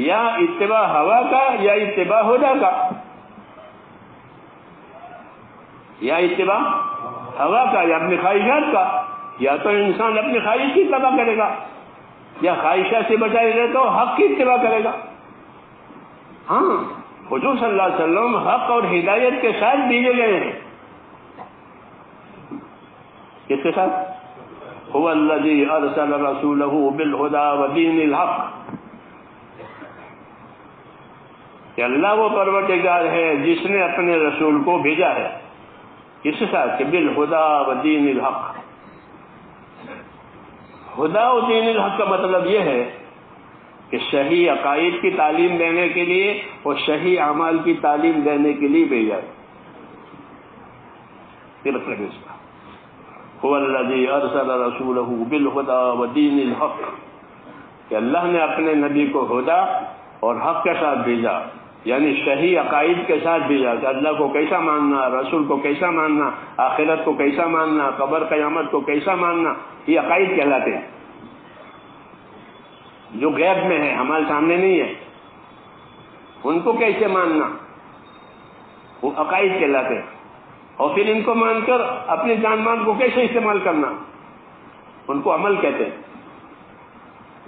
یا اتباع ہوا کا یا اتباع ہدا کا. یا اتباع ہوا کا یا اپنی خواہشات کا. یا تو انسان اپنی خواہش کی اتباع کرے گا، یا خواہشات سے بچائے گئے تو حق کی اتباع کرے گا. ہاں، حضور صلی اللہ علیہ وسلم حق اور ہدایت کے ساتھ بھیجے گئے ہیں. کس کے ساتھ؟ هو الذی ارسل رسولہ بالہدی ودین الحق. کہ اللہ وہ پروردگار ہے جس نے اپنے رسول کو بھیجا ہے. کس کے ساتھ؟ کہ بالہدی ودین الحق. ہدا و دین الحق کا مطلب یہ ہے کہ صحیح عقائد کی تعلیم دینے کے لیے اور صحیح اعمال کی تعلیم دینے کے لیے بھیجا ہے. یہ مطلب ہے اس کا. هو الذی ارسل رسولہ بالہدی ودین الحق. کہ اللہ نے اپنے نبی کو ہدا اور حق کے ساتھ بھیجا، یعنی صحیح عقائد کے ساتھ بھیجا کہ اللہ کو کیسا ماننا، رسول کو کیسا ماننا، آخرت کو کیسا ماننا، قبر قیامت کو کیسا ماننا. یہ عقائد کہلاتے ہیں جو غیب میں ہے، ہمارے سامنے نہیں ہے. ان کو کیسے ماننا، وہ عقائد کہلاتے ہیں. اور پھر ان کو مان کر اپنی جان مان کو کیسے استعمال کرنا، ان کو عمل کہتے ہیں.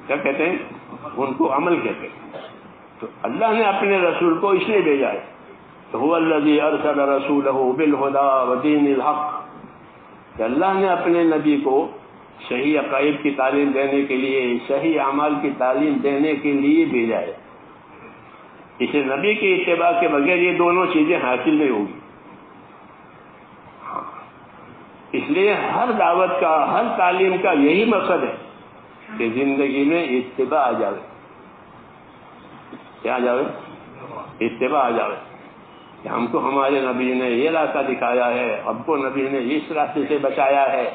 کیا کہتے ہیں؟ ان کو عمل کہتے ہیں. تو اللہ نے اپنے رسول کو اس لیے بھیجا ہے. تو هو الذی ارسل رسولہ بالہدی ودین الحق. کہ اللہ نے اپنے نبی کو صحیح عقائد کی تعلیم دینے کے لیے، صحیح اعمال کی تعلیم دینے کے لیے بھیجا ہے. اسے نبی کی اتباع کے بغیر یہ دونوں چیزیں حاصل نہیں ہوگی. اس لیے ہر دعوت کا، ہر تعلیم کا یہی مقصد ہے کہ زندگی میں اتباع آ جائے. کیا آ جائے؟ اتباع آ جائے. کہ ہم کو ہمارے نبی نے یہ راستہ دکھایا ہے، ہم کو نبی نے اس راستے سے بچایا ہے.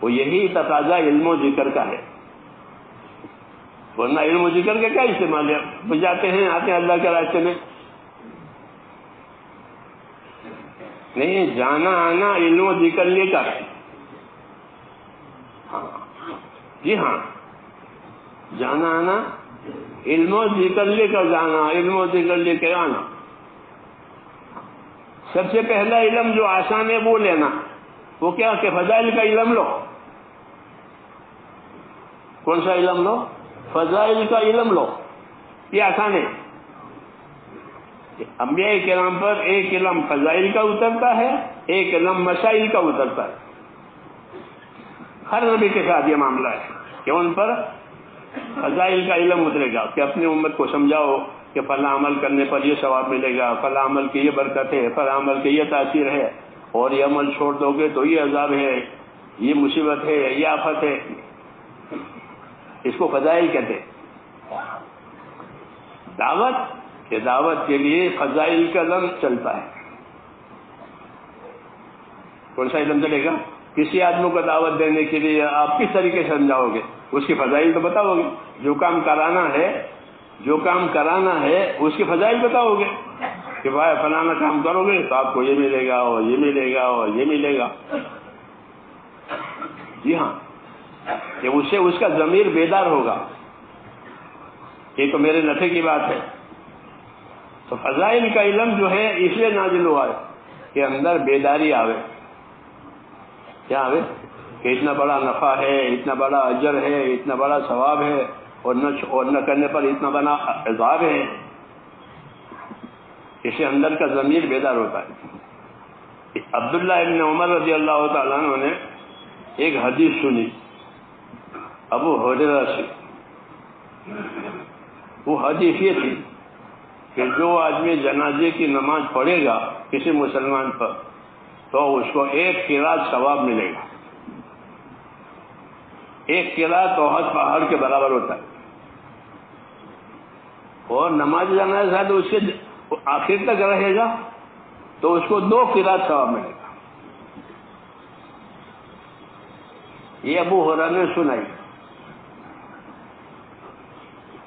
وہ یہی تقاضا علم و ذکر کا ہے. ورنہ علم و ذکر کا کیا استعمال ہے؟ جاتے ہیں آتے ہیں اللہ کے راستے میں. نہیں، جانا آنا علم و ذکر لے کر. ہاں جی ہاں، جانا آنا علم و ذکر لے کر جانا، علم و ذکر لے کے آنا. سب سے پہلا علم جو آسان ہے وہ لینا. وہ کیا کہ فضائل کا علم لو. کون سا علم لو؟ فضائل کا علم لو. یہ آسان ہے. انبیاء کرام پر ایک علم فضائل کا اترتا ہے، ایک علم مسائل کا اترتا ہے. ہر نبی کے ساتھ یہ معاملہ ہے کہ ان پر فضائل کا علم اترے گا کہ اپنی امت کو سمجھاؤ کہ فلاں عمل کرنے پر یہ ثواب ملے گا، فلاں عمل کی یہ برکت ہے، فلاں عمل کی یہ تاثیر ہے، اور یہ عمل چھوڑ دو گے تو یہ عذاب ہے، یہ مصیبت ہے، یہ آفت ہے. اس کو فضائل کہتے ہیں. دعوت کہ دعوت کے لیے فضائل کا لفظ چلتا ہے. کون سا علم چلے گا؟ کسی آدمی کو دعوت دینے کے لیے آپ کس طریقے سے سمجھاؤ گے؟ اس کی فضائل تو بتاؤ گے. جو کام کرانا ہے اس کی فضائل بتاؤ گے کہ بھائی فلانا کام کرو گے تو آپ کو یہ ملے گا اور یہ ملے گا اور یہ ملے گا. جی ہاں، کہ اس سے اس کا ضمیر بیدار ہوگا. یہ تو میرے نفع کی بات ہے. تو فضائل کا علم جو ہے اس لیے نازل ہوا ہے کہ اندر بیداری آوے. کیا آوے؟ کہ اتنا بڑا نفع ہے، اتنا بڑا اجر ہے، اتنا بڑا ثواب ہے، اور نہ کرنے پر اتنا بڑا عذاب ہے. اس سے اندر کا ضمیر بیدار ہوتا ہے. عبداللہ ابن عمر رضی اللہ تعالیٰ عنہ نے ایک حدیث سنی ابو ہریرہ سے. وہ حدیث یہ تھی کہ جو آدمی جنازے کی نماز پڑھے گا کسی مسلمان پر تو اس کو 1 قرات ثواب ملے گا. 1 قرات احد پہاڑ کے برابر ہوتا ہے. اور نماز جنازہ تو اس کے آخر تک رہے گا تو اس کو 2 قرات ثواب ملے گا. یہ ابو ہریرہ نے سنائی.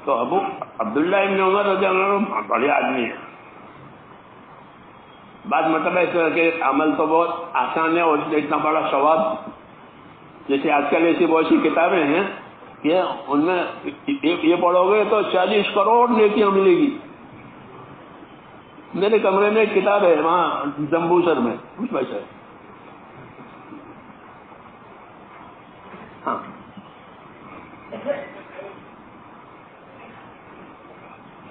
تو عبداللہ ابن عمر رضی اللہ عنہ بڑے آدمی ہیں. بات مطلب ہے کہ عمل تو بہت آسان ہے اور اتنا بڑا ثواب. جیسے آج کل ایسی بہت سی کتابیں ہیں کہ ان میں یہ پڑھو گے تو 40 کروڑ نیکیاں ملے گی. میرے کمرے میں ایک کتاب ہے وہاں جمبوسر میں کچھ پیسہ ہے. ہاں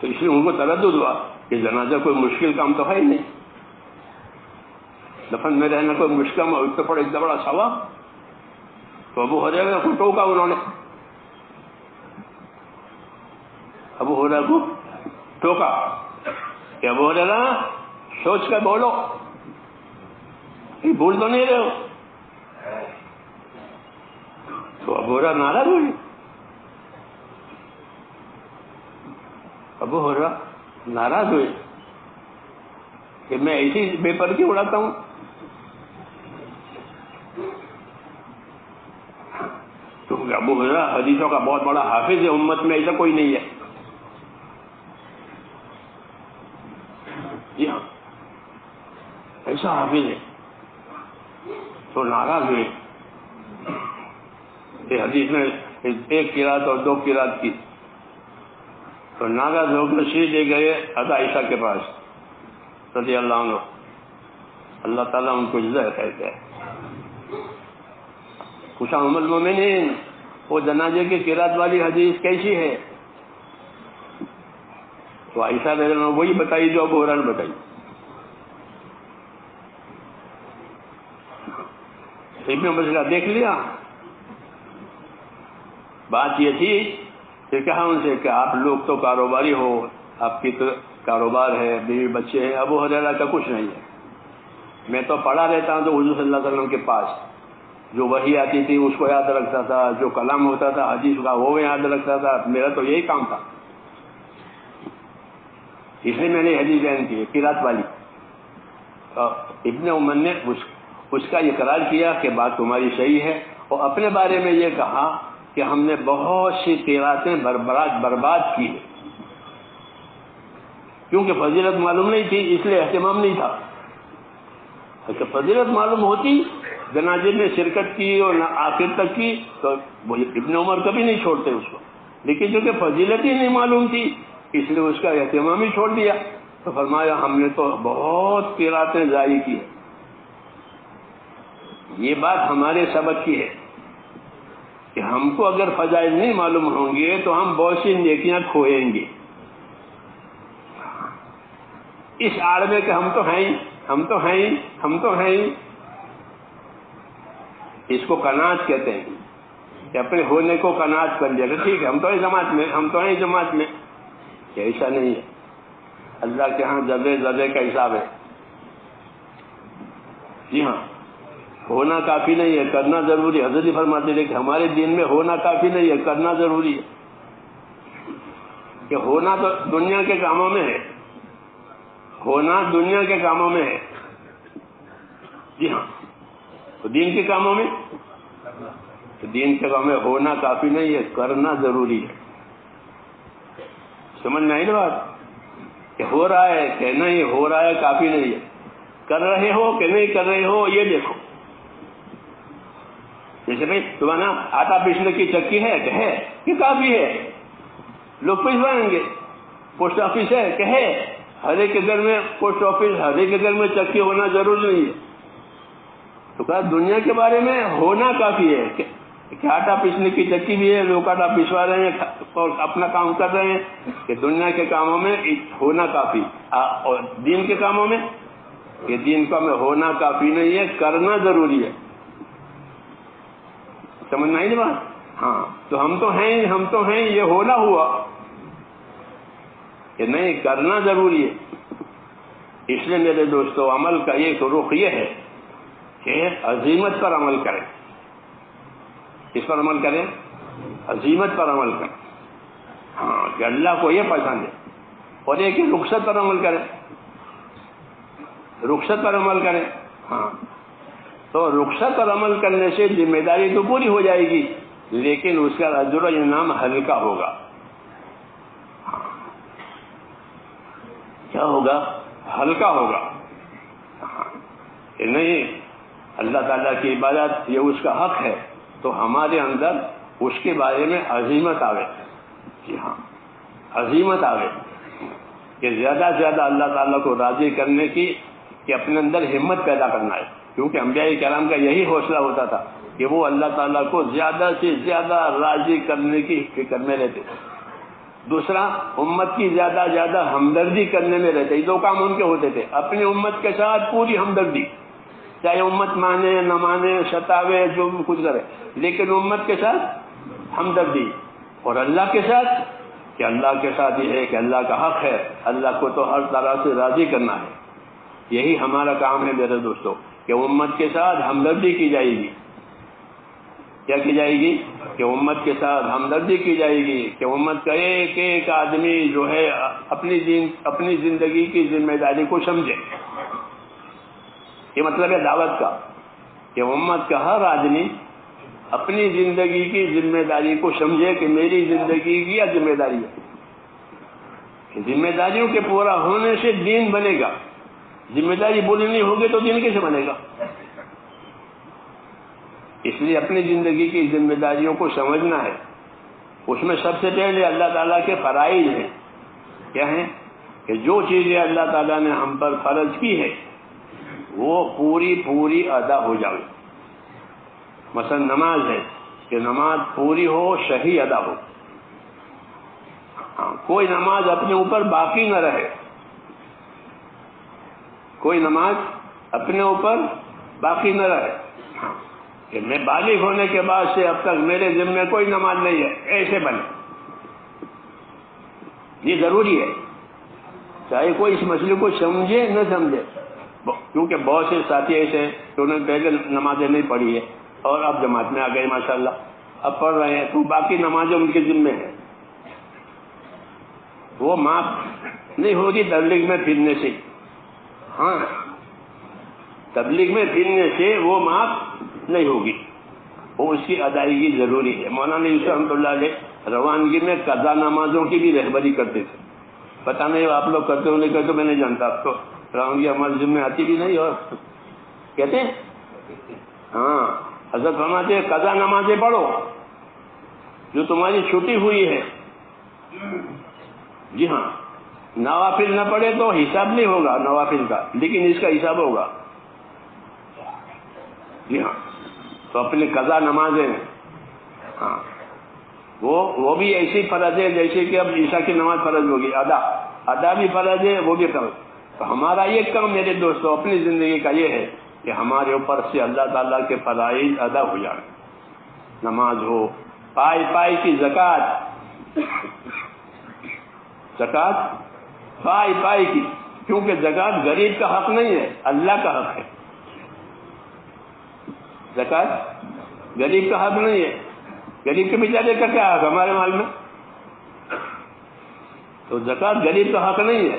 تو اس لیے ان کو تردد ہوا کہ جنازہ کوئی مشکل کام تو ہے ہی نہیں. دفن میں رہنا کوئی مشکل اتنا بڑا ثواب. تو ابو ہریرہ کو ٹوکا انہوں نے. ابو ہریرہ کو ٹوکا کہ ابو ہریرہ سوچ کر بولو، بھول تو نہیں رہے ہو. تو ابو ہریرہ ناراض ہوئی. ابو ہریرہ ناراض ہوئے کہ میں ایسی بے پردگی اڑاتا ہوں. تو ابو ہریرہ حدیثوں کا بہت بڑا حافظ ہے، امت میں ایسا کوئی نہیں ہے. جی ہاں ایسا حافظ ہے. تو ناراض ہوئے کہ حدیث میں 1 قرات اور 2 قرات کی. تو ناراض ہو کر سیدھے گئے حضرت عائشہ کے پاس رضی اللہ عنہ. اللہ تعالیٰ ان کو جزا کہتے ہیں. پوچھا ام المومنین وہ جنازے کی قرات والی حدیث کیسی ہے؟ تو عائشہ رضی اللہ عنہ وہی بتائی جو ابو ہریرہ نے بتائی. ابن عمر نے دیکھ لیا. بات یہ تھی کہ کہا ان سے کہ آپ لوگ تو کاروباری ہو، آپ کی تو کاروبار ہے، بیوی بچے ہیں. ابو ہریرہ کا کچھ نہیں ہے. میں تو پڑھا رہتا ہوں تو حضور صلی اللہ علیہ وسلم کے پاس جو وحی آتی تھی اس کو یاد رکھتا تھا، جو کلام ہوتا تھا حدیث کا وہ یاد رکھتا تھا. میرا تو یہی کام تھا. اس لیے میں نے حدیث بیان کی قرات والی. ابن عمر نے اس کا اقرار کیا کہ بات تمہاری صحیح ہے، اور اپنے بارے میں یہ کہا کہ ہم نے بہت سی قراتیں برباد کی ہیں کیونکہ فضیلت معلوم نہیں تھی، اس لیے اہتمام نہیں تھا. اگر فضیلت معلوم ہوتی، جنازے میں شرکت کی اور آخر تک کی، تو ابن عمر کبھی نہیں چھوڑتے اس کو. لیکن چونکہ فضیلت ہی نہیں معلوم تھی اس لیے اس کا اہتمام ہی چھوڑ دیا. تو فرمایا ہم نے تو بہت قراتیں ضائع کی ہیں. یہ بات ہمارے سبق کی ہے کہ ہم کو اگر فضائل نہیں معلوم ہوں گے تو ہم بہت سی نیکیاں کھوئیں گے اس آڑ میں کہ ہم تو ہیں اس کو قناعت کہتے ہیں کہ اپنے ہونے کو قناعت کر لیا کہ ٹھیک ہے ہم تو ہیں جماعت میں. ایسا نہیں ہے. اللہ کے ہاں ذرے کا حساب ہے. جی ہاں ہونا کافی نہیں ہے، کرنا ضروری ہے۔ حضرت فرماتے ہیں کہ ہمارے دین میں ہونا کافی نہیں ہے، کرنا ضروری ہے۔ کہ ہونا تو دنیا کے کاموں میں ہے، ہونا دنیا کے کاموں میں ہے، جی ہاں، تو دین کے کاموں میں، تو دین کے کاموں میں ہونا کافی نہیں ہے، کرنا ضروری ہے۔ سمجھ میں آئی نا بات؟ کہ ہو رہا ہے کہ نہیں ہو رہا ہے کافی نہیں ہے، کر رہے ہو کہ نہیں کر رہے ہو یہ دیکھو۔ جیسے بھائی تمہارا آٹا پیسنے کی چکی ہے کہ کافی ہے، لوگ پسوائیں گے۔ پوسٹ آفس ہے کہ ہے، ہر ایک کے گھر میں پوسٹ آفس، ہر ایک کے گھر میں چکی ہونا ضروری نہیں ہے۔ تو کہا دنیا کے بارے میں ہونا کافی ہے کہ آٹا پیسنے کی چکی بھی ہے، لوگ آٹا پسوا رہے ہیں اور اپنا کام کر رہے ہیں، کہ دنیا کے کاموں میں ہونا کافی، اور دین کے کاموں میں کہ دین کا میں ہونا کافی نہیں ہے، کرنا ضروری ہے۔ سمجھنا ہی نہیں بات؟ ہاں، تو ہم تو ہیں یہ ہونا ہوا کہ نہیں، کرنا ضروری ہے۔ اس لیے میرے دوستو عمل کا ایک رخ یہ ہے کہ عزیمت پر عمل کریں۔ کس پر عمل کریں؟ عزیمت پر عمل کریں، ہاں، کہ اللہ کو یہ پسند ہے۔ اور ایک ہی رخصت پر عمل کریں، رخصت پر عمل کریں، ہاں، تو رخصت پر عمل کرنے سے ذمہ داری تو پوری ہو جائے گی، لیکن اس کا اجر و انعام ہلکا ہوگا۔ کیا ہوگا؟ ہلکا ہوگا، کہ نہیں اللہ تعالیٰ کی عبادت یہ اس کا حق ہے، تو ہمارے اندر اس کے بارے میں عزیمت آوے، جی ہاں، عزیمت آوے کہ زیادہ سے زیادہ اللہ تعالیٰ کو راضی کرنے کی، کہ اپنے اندر ہمت پیدا کرنا ہے۔ کیونکہ انبیاء کرام کا یہی حوصلہ ہوتا تھا کہ وہ اللہ تعالیٰ کو زیادہ سے زیادہ راضی کرنے کی فکر میں رہتے تھے۔ دوسرا، امت کی زیادہ زیادہ ہمدردی کرنے میں رہتے۔ یہ دو کام ان کے ہوتے تھے، اپنی امت کے ساتھ پوری ہمدردی، چاہے امت مانے نہ مانے، ستاوے، جو بھی کچھ کرے، لیکن امت کے ساتھ ہمدردی، اور اللہ کے ساتھ کہ اللہ کے ساتھ یہ ہے کہ اللہ کا حق ہے، اللہ کو تو ہر طرح سے راضی کرنا ہے۔ یہی ہمارا کام ہے میرے دوستو، کہ امت کے ساتھ ہمدردی کی جائے گی۔ کیا کی جائے گی؟ کہ امت کے ساتھ ہمدردی کی جائے گی، کہ امت کا ایک ایک آدمی جو ہے اپنی زندگی کی ذمہ داری کو سمجھے۔ یہ مطلب ہے دعوت کا، کہ امت کا ہر آدمی اپنی زندگی کی ذمہ داری کو سمجھے کہ میری زندگی کی یہ ذمہ داری ہے۔ ذمہ داریوں کے پورا ہونے سے دین بنے گا، ذمہ داری پوری نہیں ہوگی تو دین کیسے بنے گا؟ اس لیے اپنی زندگی کی ذمہ داریوں کو سمجھنا ہے۔ اس میں سب سے پہلے اللہ تعالیٰ کے فرائض ہیں۔ کیا ہیں؟ کہ جو چیزیں اللہ تعالیٰ نے ہم پر فرض کی ہے وہ پوری ادا ہو جائے۔ مثلا نماز ہے کہ نماز پوری ہو، صحیح ادا ہو، کوئی نماز اپنے اوپر باقی نہ رہے، کوئی نماز اپنے اوپر باقی نہ رہے، کہ میں بالغ ہونے کے بعد سے اب تک میرے ذمہ کوئی نماز نہیں ہے، ایسے بنے۔ یہ ضروری ہے، چاہے کوئی اس مسئلے کو سمجھے نہ سمجھے، کیونکہ بہت سے ساتھی ایسے ہیں کہ انہوں نے پہلے نمازیں نہیں پڑھی ہے اور اب جماعت میں آ گئے ماشاءاللہ، اب پڑھ رہے ہیں، تو باقی نمازیں ان کے ذمہ ہیں، وہ معاف نہیں ہوگی تبلیغ میں پھرنے سے۔ ہاں، تبلیغ میں پھرنے سے وہ معاف نہیں ہوگی، وہ اس کی ادائیگی ضروری ہے۔ مولانا یوسف رحمۃ اللہ علیہ روانگی میں قضا نمازوں کی بھی رہبری کرتے تھے۔ پتہ نہیں آپ لوگ کرتے ہو نہیں کرتے، میں نہیں جانتا، آپ کو روانگی ہمارے ذمہ آتی بھی نہیں، اور کہتے ہیں ہاں، حضرت فرماتے ہیں قضا نمازیں پڑھو جو تمہاری چھٹی ہوئی ہے۔ جی ہاں، نوافل نہ پڑھے تو حساب نہیں ہوگا نوافل کا، لیکن اس کا حساب ہوگا۔ جی ہاں، تو اپنی قضا نمازیں، ہاں، وہ بھی ایسی فرض ہے جیسے کہ اب عشاء کی نماز فرض ہوگی، ادا بھی فرض ہے، وہ بھی فرض۔ تو ہمارا یہ کام میرے دوستوں اپنی زندگی کا یہ ہے کہ ہمارے اوپر سے اللہ تعالیٰ کے فرائض ادا ہو جائیں، نماز ہو، پائی کی زکوٰۃ پائی کی، کیونکہ زکوٰۃ غریب کا حق نہیں ہے، اللہ کا حق ہے۔ زکات غریب کا حق نہیں ہے. غریب کے بیچارے کا کیا حق ہمارے مال میں؟ تو زکات غریب کا حق نہیں ہے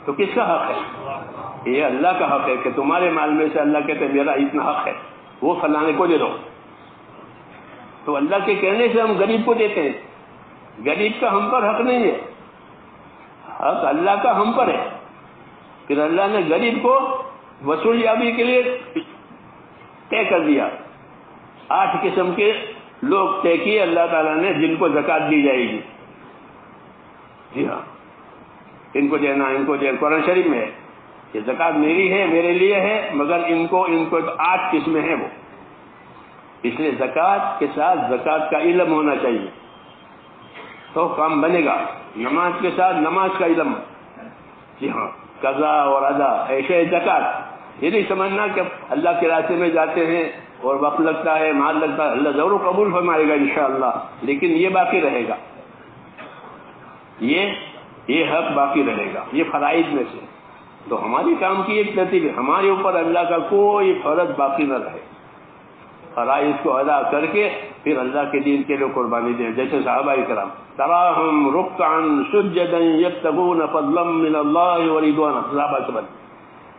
تو کس کا حق ہے؟ یہ اللہ کا حق ہے کہ تمہارے مال میں سے اللہ کہتے ہیں میرا اتنا حق ہے وہ فلانے کو دے دو. تو اللہ کے کہنے سے ہم غریب کو دیتے ہیں. غریب کا ہم پر حق نہیں ہے, حق اللہ کا ہم پر ہے. پھر اللہ نے غریب کو وصول یابی کے لیے طے کر دیا. 8 قسم کے لوگ طے کیے اللہ تعالیٰ نے جن کو زکات دی جائے گی. جی ہاں, ان کو دینا, ان کو دینا. قرآن شریف میں ہے کہ زکات میری ہے, میرے لیے ہے, مگر ان کو 8 قسمیں ہیں وہ. اس لیے زکات کے ساتھ زکات کا علم ہونا چاہیے تو کام بنے گا. نماز کے ساتھ نماز کا علم. جی ہاں, قضا اور ادا ایسے زکات. یہ نہیں سمجھنا کہ اللہ کے راستے میں جاتے ہیں اور وقت لگتا ہے, مال لگتا ہے, اللہ ضرور قبول فرمائے گا انشاءاللہ, لیکن یہ باقی رہے گا. یہ حق باقی رہے گا, یہ فرائض میں سے. تو ہماری کام کی ایک ترتیب ہے, ہمارے اوپر اللہ کا کوئی فرض باقی نہ رہے. فرائض کو ادا کر کے پھر اللہ کے دین کے لیے قربانی دیں. جیسے صحابہ کرام تراہم رکعا سجدا یبتغون فضلا من اللہ ورضوانا, صحابہ سے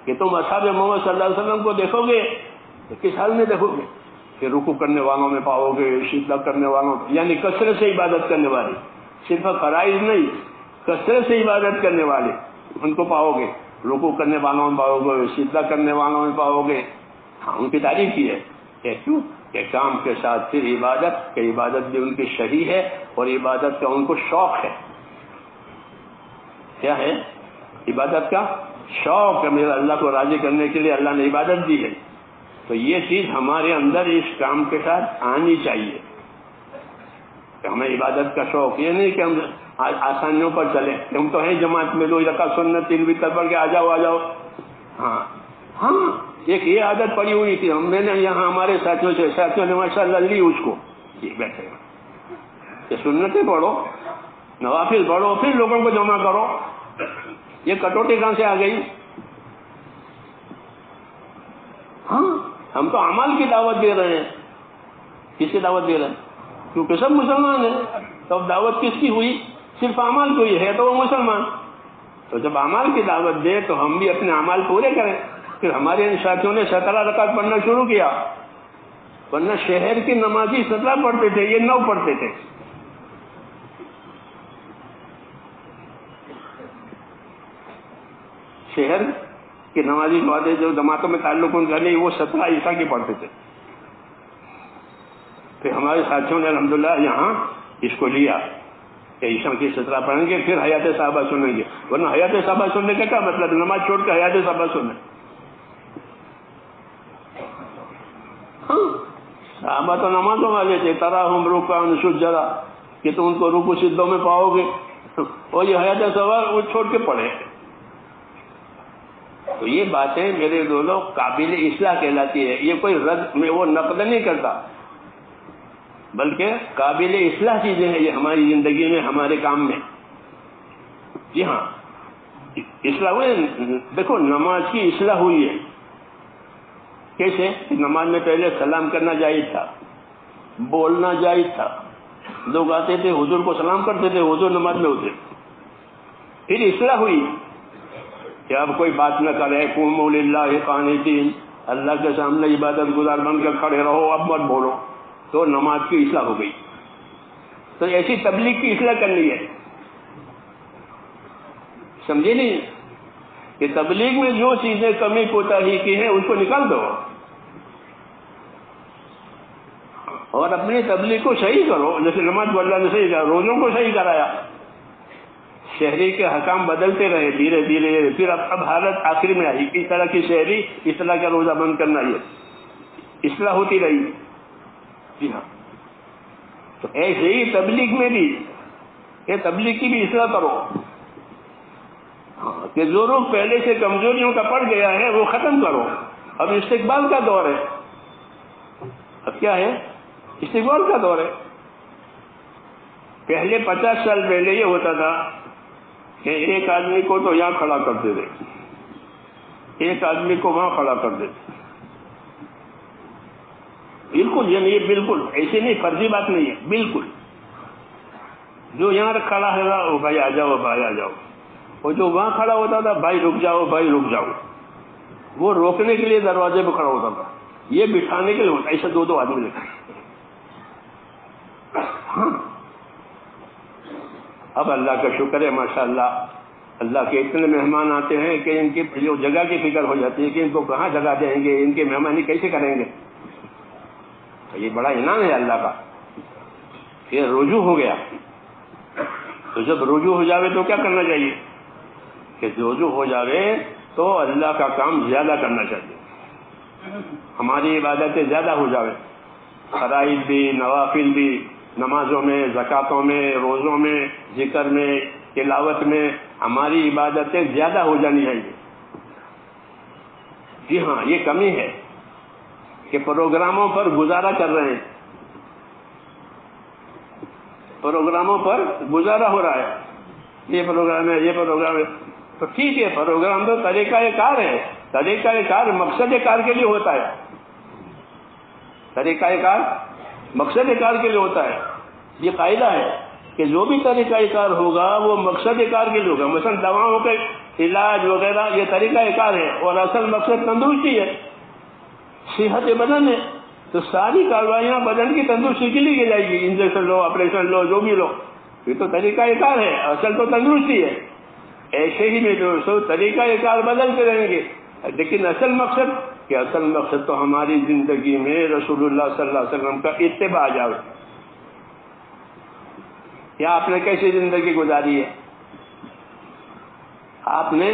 کہ تم اصحاب محمد صلی اللہ علیہ وسلم کو دیکھو گے تو کس حال میں دیکھو گے؟ کہ رکوع کرنے والوں میں پاؤ گے, سجدہ کرنے والوں, یعنی کثرت سے عبادت کرنے والے, صرف فرائض نہیں, کثرت سے عبادت کرنے والے ان کو پاؤ گے. رکوع کرنے والوں میں پاؤ گے, سجدہ کرنے والوں میں پاؤ گے. ہاں, ان کی تعریف کی ہے کہ کیوں کہ کام کے ساتھ پھر عبادت, کہ عبادت بھی ان کی شرعی ہے اور عبادت کا ان کو شوق ہے. کیا ہے؟ عبادت کا شوق ہے. میرا اللہ کو راضی کرنے کے لیے اللہ نے عبادت دی ہے. تو یہ چیز ہمارے اندر اس کام کے ساتھ آنی چاہیے کہ ہمیں عبادت کا شوق. یہ نہیں کہ ہم آسانیوں پر چلیں, ہم تو ہیں جماعت میں 2 رکعت سنت 3 وتر پڑھ کے آ جاؤ. ہاں, ایک یہ عادت پڑی ہوئی تھی, میں نے یہاں ہمارے ساتھیوں نے ماشاءاللہ لی اس کو. یہ بیٹھے کہ سنتیں پڑھو, نوافل پڑھو, پھر لوگوں کو جمع کرو. یہ کٹوتی کہاں سے آ گئی؟ ہاں, ہم تو اعمال کی دعوت دے رہے ہیں. کس کی دعوت دے رہے ہیں؟ کیونکہ سب مسلمان ہیں. تو اب دعوت کس کی ہوئی؟ صرف اعمال کو ہی ہے تو وہ مسلمان. تو جب اعمال کی دعوت دے تو ہم بھی اپنے اعمال پورے کریں. پھر ہمارے ان ساتھیوں نے 17 رکعت پڑھنا شروع کیا, ورنہ شہر کی نمازی 17 پڑھتے تھے, یہ 9 پڑھتے تھے. شہر کے نمازی والے جو جماعتوں میں تعلق ان کا نہیں, وہ 17 عیسیٰ کی پڑھتے تھے. پھر ہمارے ساتھیوں نے الحمدللہ یہاں اس کو لیا کہ عیسیٰ کی 17 پڑھیں گے, پھر حیات صحابہ سنیں گے. ورنہ حیات صحابہ سننے کا کیا مطلب؟ نماز چھوڑ کر حیات صحابہ سنیں. صحابہ تو نمازوں والے تھے. تراہم رکعا سجدا, کہ تم ان کو رکوع سجدوں میں پاؤ گے, اور یہ حیات صحابہ وہ چھوڑ کے پڑھے. تو یہ باتیں میرے دونوں قابل اصلاح کہلاتی ہے. یہ کوئی رد میں وہ نقد نہیں کرتا, بلکہ قابل اصلاح چیزیں ہیں یہ ہماری زندگی میں, ہمارے کام میں. جی ہاں, اصلاح ہوئی. دیکھو نماز کی اصلاح ہوئی ہے. کیسے؟ نماز میں پہلے سلام کرنا جائز تھا, بولنا جائز تھا. لوگ آتے تھے حضور کو سلام کرتے تھے, حضور نماز میں ہوتے. پھر اصلاح ہوئی کہ اب کوئی بات نہ کرے, قوموا للہ قانتین, اللہ کے سامنے عبادت گزار بن کر کھڑے رہو, اب مت بولو. تو نماز کی اصلاح ہو گئی. تو ایسی تبلیغ کی اصلاح کرنی ہے. سمجھے نہیں کہ تبلیغ میں جو چیزیں کمی کوتاہی کی ہیں اس کو نکال دو اور اپنی تبلیغ کو صحیح کرو. جیسے نماز کو اللہ نے صحیح کیا, روزوں کو صحیح کرایا. شہری کے حکام بدلتے رہے دھیرے دھیرے, پھر اب حالت آخر میں آئی. اس طرح کی شہری, اس طرح کا روزہ بند کرنا, یہ اصلاح ہوتی رہی. جی ہاں, تو ایسے ہی تبلیغ میں بھی کہ تبلیغ کی بھی اصلاح کرو. کہ جو لوگ پہلے سے کمزوریوں کا پڑ گیا ہے وہ ختم کرو. اب استقبال کا دور ہے. اب کیا ہے؟ استقبال کا دور ہے. پہلے 50 سال پہلے یہ ہوتا تھا کہ ایک آدمی کو تو یہاں کھڑا کرتے تھے, ایک آدمی کو وہاں کھڑا کر دیتے. بالکل یہ نہیں، بالکل ایسے نہیں، فرضی بات نہیں ہے، بالکل جو یہاں کھڑا ہے وہ بھائی آ جاؤ، بھائی آ جاؤ، اور جو وہاں کھڑا ہوتا تھا بھائی رک جاؤ، بھائی رک جاؤ، وہ روکنے کے لیے دروازے پہ کھڑا ہوتا تھا، یہ بٹھانے کے لیے ہوتا، ایسے دو آدمی لگے۔ ہاں اب اللہ کا شکر ہے ماشاءاللہ، اللہ کے اتنے مہمان آتے ہیں کہ ان کی جو جگہ کی فکر ہو جاتی ہے کہ ان کو کہاں جگہ دیں گے، ان کی مہمانی کیسے کریں گے۔ یہ بڑا انعام ہے اللہ کا، یہ رجوع ہو گیا۔ تو جب رجوع ہو جاوے تو کیا کرنا چاہیے کہ رجوع ہو جاوے تو اللہ کا کام زیادہ کرنا چاہیے، ہماری عبادتیں زیادہ ہو جاوے، فرائض بھی، نوافل بھی، نمازوں میں، زکاتوں میں، روزوں میں، ذکر میں، تلاوت میں ہماری عبادتیں زیادہ ہو جانی چاہیے۔ جی ہاں، یہ کمی ہے کہ پروگراموں پر گزارا کر رہے ہیں، پروگراموں پر گزارا ہو رہا ہے، یہ پروگرام ہے، یہ پروگرام ہے، تو ٹھیک ہے، پروگرام تو طریقہ کار ہے، طریقہ کار مقصد کار کے لیے ہوتا ہے، طریقہ کار مقصد کار کے لیے ہوتا ہے۔ یہ قاعدہ ہے کہ جو بھی طریقہ کار ہوگا وہ مقصد کار کے لیے ہوگا۔ مثلا دواؤں کے علاج وغیرہ یہ طریقہ کار ہے، اور اصل مقصد تندرستی ہے، صحت بدن ہے، تو ساری کارروائیاں بدن کی تندرستی کے لیے کی جائے گی، انجیکشن لو، آپریشن لو، جو بھی لو، یہ تو طریقہ کار ہے، اصل تو تندرستی ہے۔ ایسے ہی میں جو طریقہ کار بدلتے رہیں گے، لیکن اصل مقصد کہ اصل مقصد تو ہماری زندگی میں رسول اللہ صلی اللہ علیہ وسلم کا اتباع جائے۔ یا آپ نے کیسی زندگی گزاری ہے، آپ نے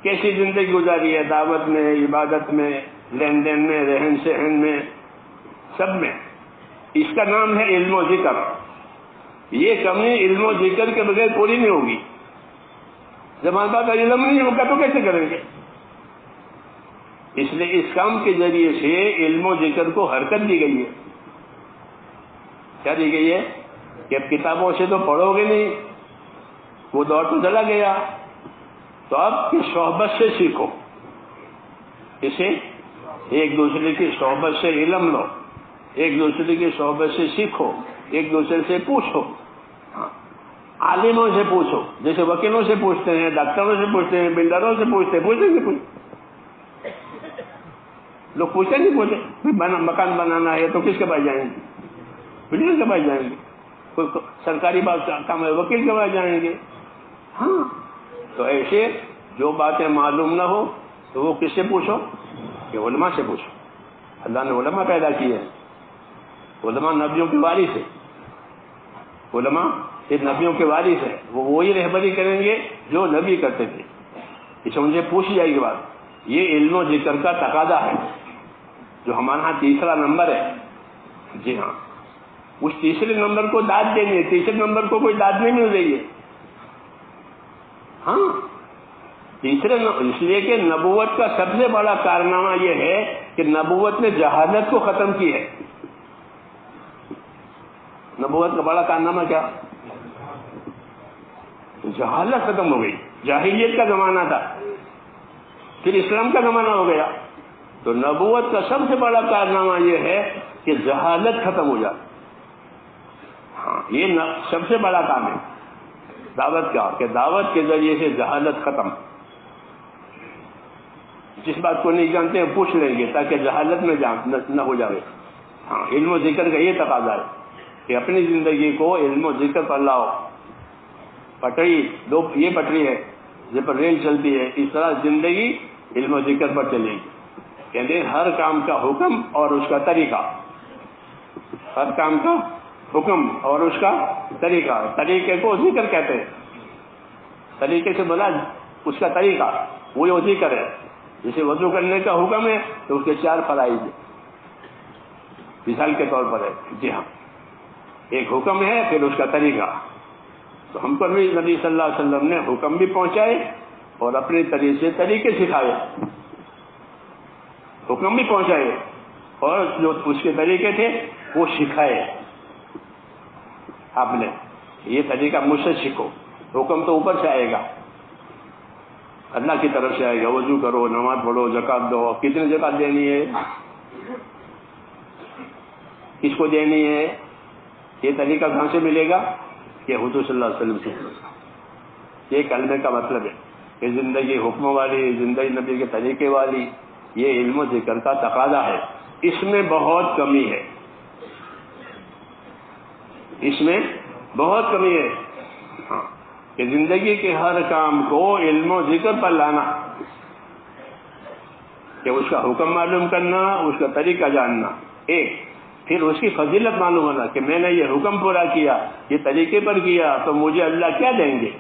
کیسی زندگی گزاری ہے، دعوت میں، عبادت میں، لین دین میں، رہن سہن میں، سب میں۔ اس کا نام ہے علم و ذکر۔ یہ کمی علم و ذکر کے بغیر پوری نہیں ہوگی۔ جب ہمارے پاس علم نہیں ہوگا تو کیسے کریں گے؟ اس لیے اس کام کے ذریعے سے علم و ذکر کو حرکت دی گئی ہے۔ کیا دی گئی ہے کہ اب کتابوں سے تو پڑھو گے نہیں، وہ دور تو چلا گیا، تو اب کی صحبت سے سیکھو، اسے ایک دوسرے کی صحبت سے علم لو، ایک دوسرے کی صحبت سے سیکھو، ایک دوسرے سے پوچھو، عالموں سے پوچھو، جیسے وکیلوں سے پوچھتے ہیں، ڈاکٹروں سے پوچھتے ہیں، بلڈروں سے پوچھتے ہیں، پوچھیں گے لوگ پوچھیں نہیں پوچھیں، مکان بنانا ہے تو کس کے پاس جائیں گے؟ بلڈر کے پاس جائیں گے، کوئی سرکاری بات کام ہے وکیل کے پاس جائیں گے۔ ہاں تو ایسے جو باتیں معلوم نہ ہو تو وہ کس سے پوچھو کہ علماء سے پوچھو۔ اللہ نے علماء پیدا کیے ہیں، علماء نبیوں کے وارث ہیں، علماء یہ نبیوں کے وارث ہیں، وہ وہی رہبری کریں گے جو نبی کرتے تھے، اسے ان سے پوچھی جائے گی بات۔ یہ علم و ذکر کا تقاضا ہے جو ہمارا ہاں تیسرا نمبر ہے۔ جی ہاں، اس تیسرے نمبر کو داد دیں گے، تیسرے نمبر کو کوئی داد نہیں مل رہی ہے۔ ہاں تیسرے اس لیے کہ نبوت کا سب سے بڑا کارنامہ یہ ہے کہ نبوت نے جہالت کو ختم کی ہے۔ نبوت کا بڑا کارنامہ کیا؟ جہالت ختم ہو گئی۔ جاہلیت کا زمانہ تھا، پھر اسلام کا زمانہ ہو گیا، تو نبوت کا سب سے بڑا کارنامہ یہ ہے کہ جہالت ختم ہو جائے۔ ہاں یہ سب سے بڑا کام ہے دعوت کا، کہ دعوت کے ذریعے سے جہالت ختم۔ جس بات کو نہیں جانتے ہیں پوچھ لیں گے تاکہ جہالت میں نہ ہو جائے۔ ہاں علم و ذکر کا یہ تقاضا ہے کہ اپنی زندگی کو علم و ذکر پر لاؤ۔ پٹری دو یہ پٹری ہے جس پر ریل چلتی ہے، اس طرح زندگی علم و ذکر پر چلے گی۔ کہتے ہیں ہر کام کا حکم اور اس کا طریقہ، ہر کام کا حکم اور اس کا طریقہ، طریقے کو ذکر کہتے ہیں۔ طریقے سے بولا اس کا طریقہ، وہ ذکر ہے۔ جیسے وضو کرنے کا حکم ہے تو اس کے 4 فرائض مثال کے طور پر ہے۔ جی ہاں، ایک حکم ہے پھر اس کا طریقہ۔ تو ہم کو بھی نبی صلی اللہ علیہ وسلم نے حکم بھی پہنچائے اور اپنے طریقے سکھائے، حکم بھی پہنچائے اور جو اس کے طریقے تھے وہ سکھائے۔ آپ نے یہ طریقہ مجھ سے سیکھو، حکم تو اوپر سے آئے گا، اللہ کی طرف سے آئے گا، وضو کرو، نماز پڑھو، زکات دو۔ کتنی زکات دینی ہے؟ کس کو دینی ہے، یہ طریقہ کہاں سے ملے گا؟ کہ حضور صلی اللہ علیہ وسلم سے. یہ کلمے کا مطلب ہے کہ زندگی حکم والی، زندگی نبی کے طریقے والی، یہ علم و ذکر کا تقاضا ہے. اس میں بہت کمی ہے، اس میں بہت کمی ہے. ہاں، کہ زندگی کے ہر کام کو علم و ذکر پر لانا، کہ اس کا حکم معلوم کرنا، اس کا طریقہ جاننا ایک، پھر اس کی فضیلت معلوم ہونا کہ میں نے یہ حکم پورا کیا، یہ طریقے پر کیا تو مجھے اللہ کیا دیں گے.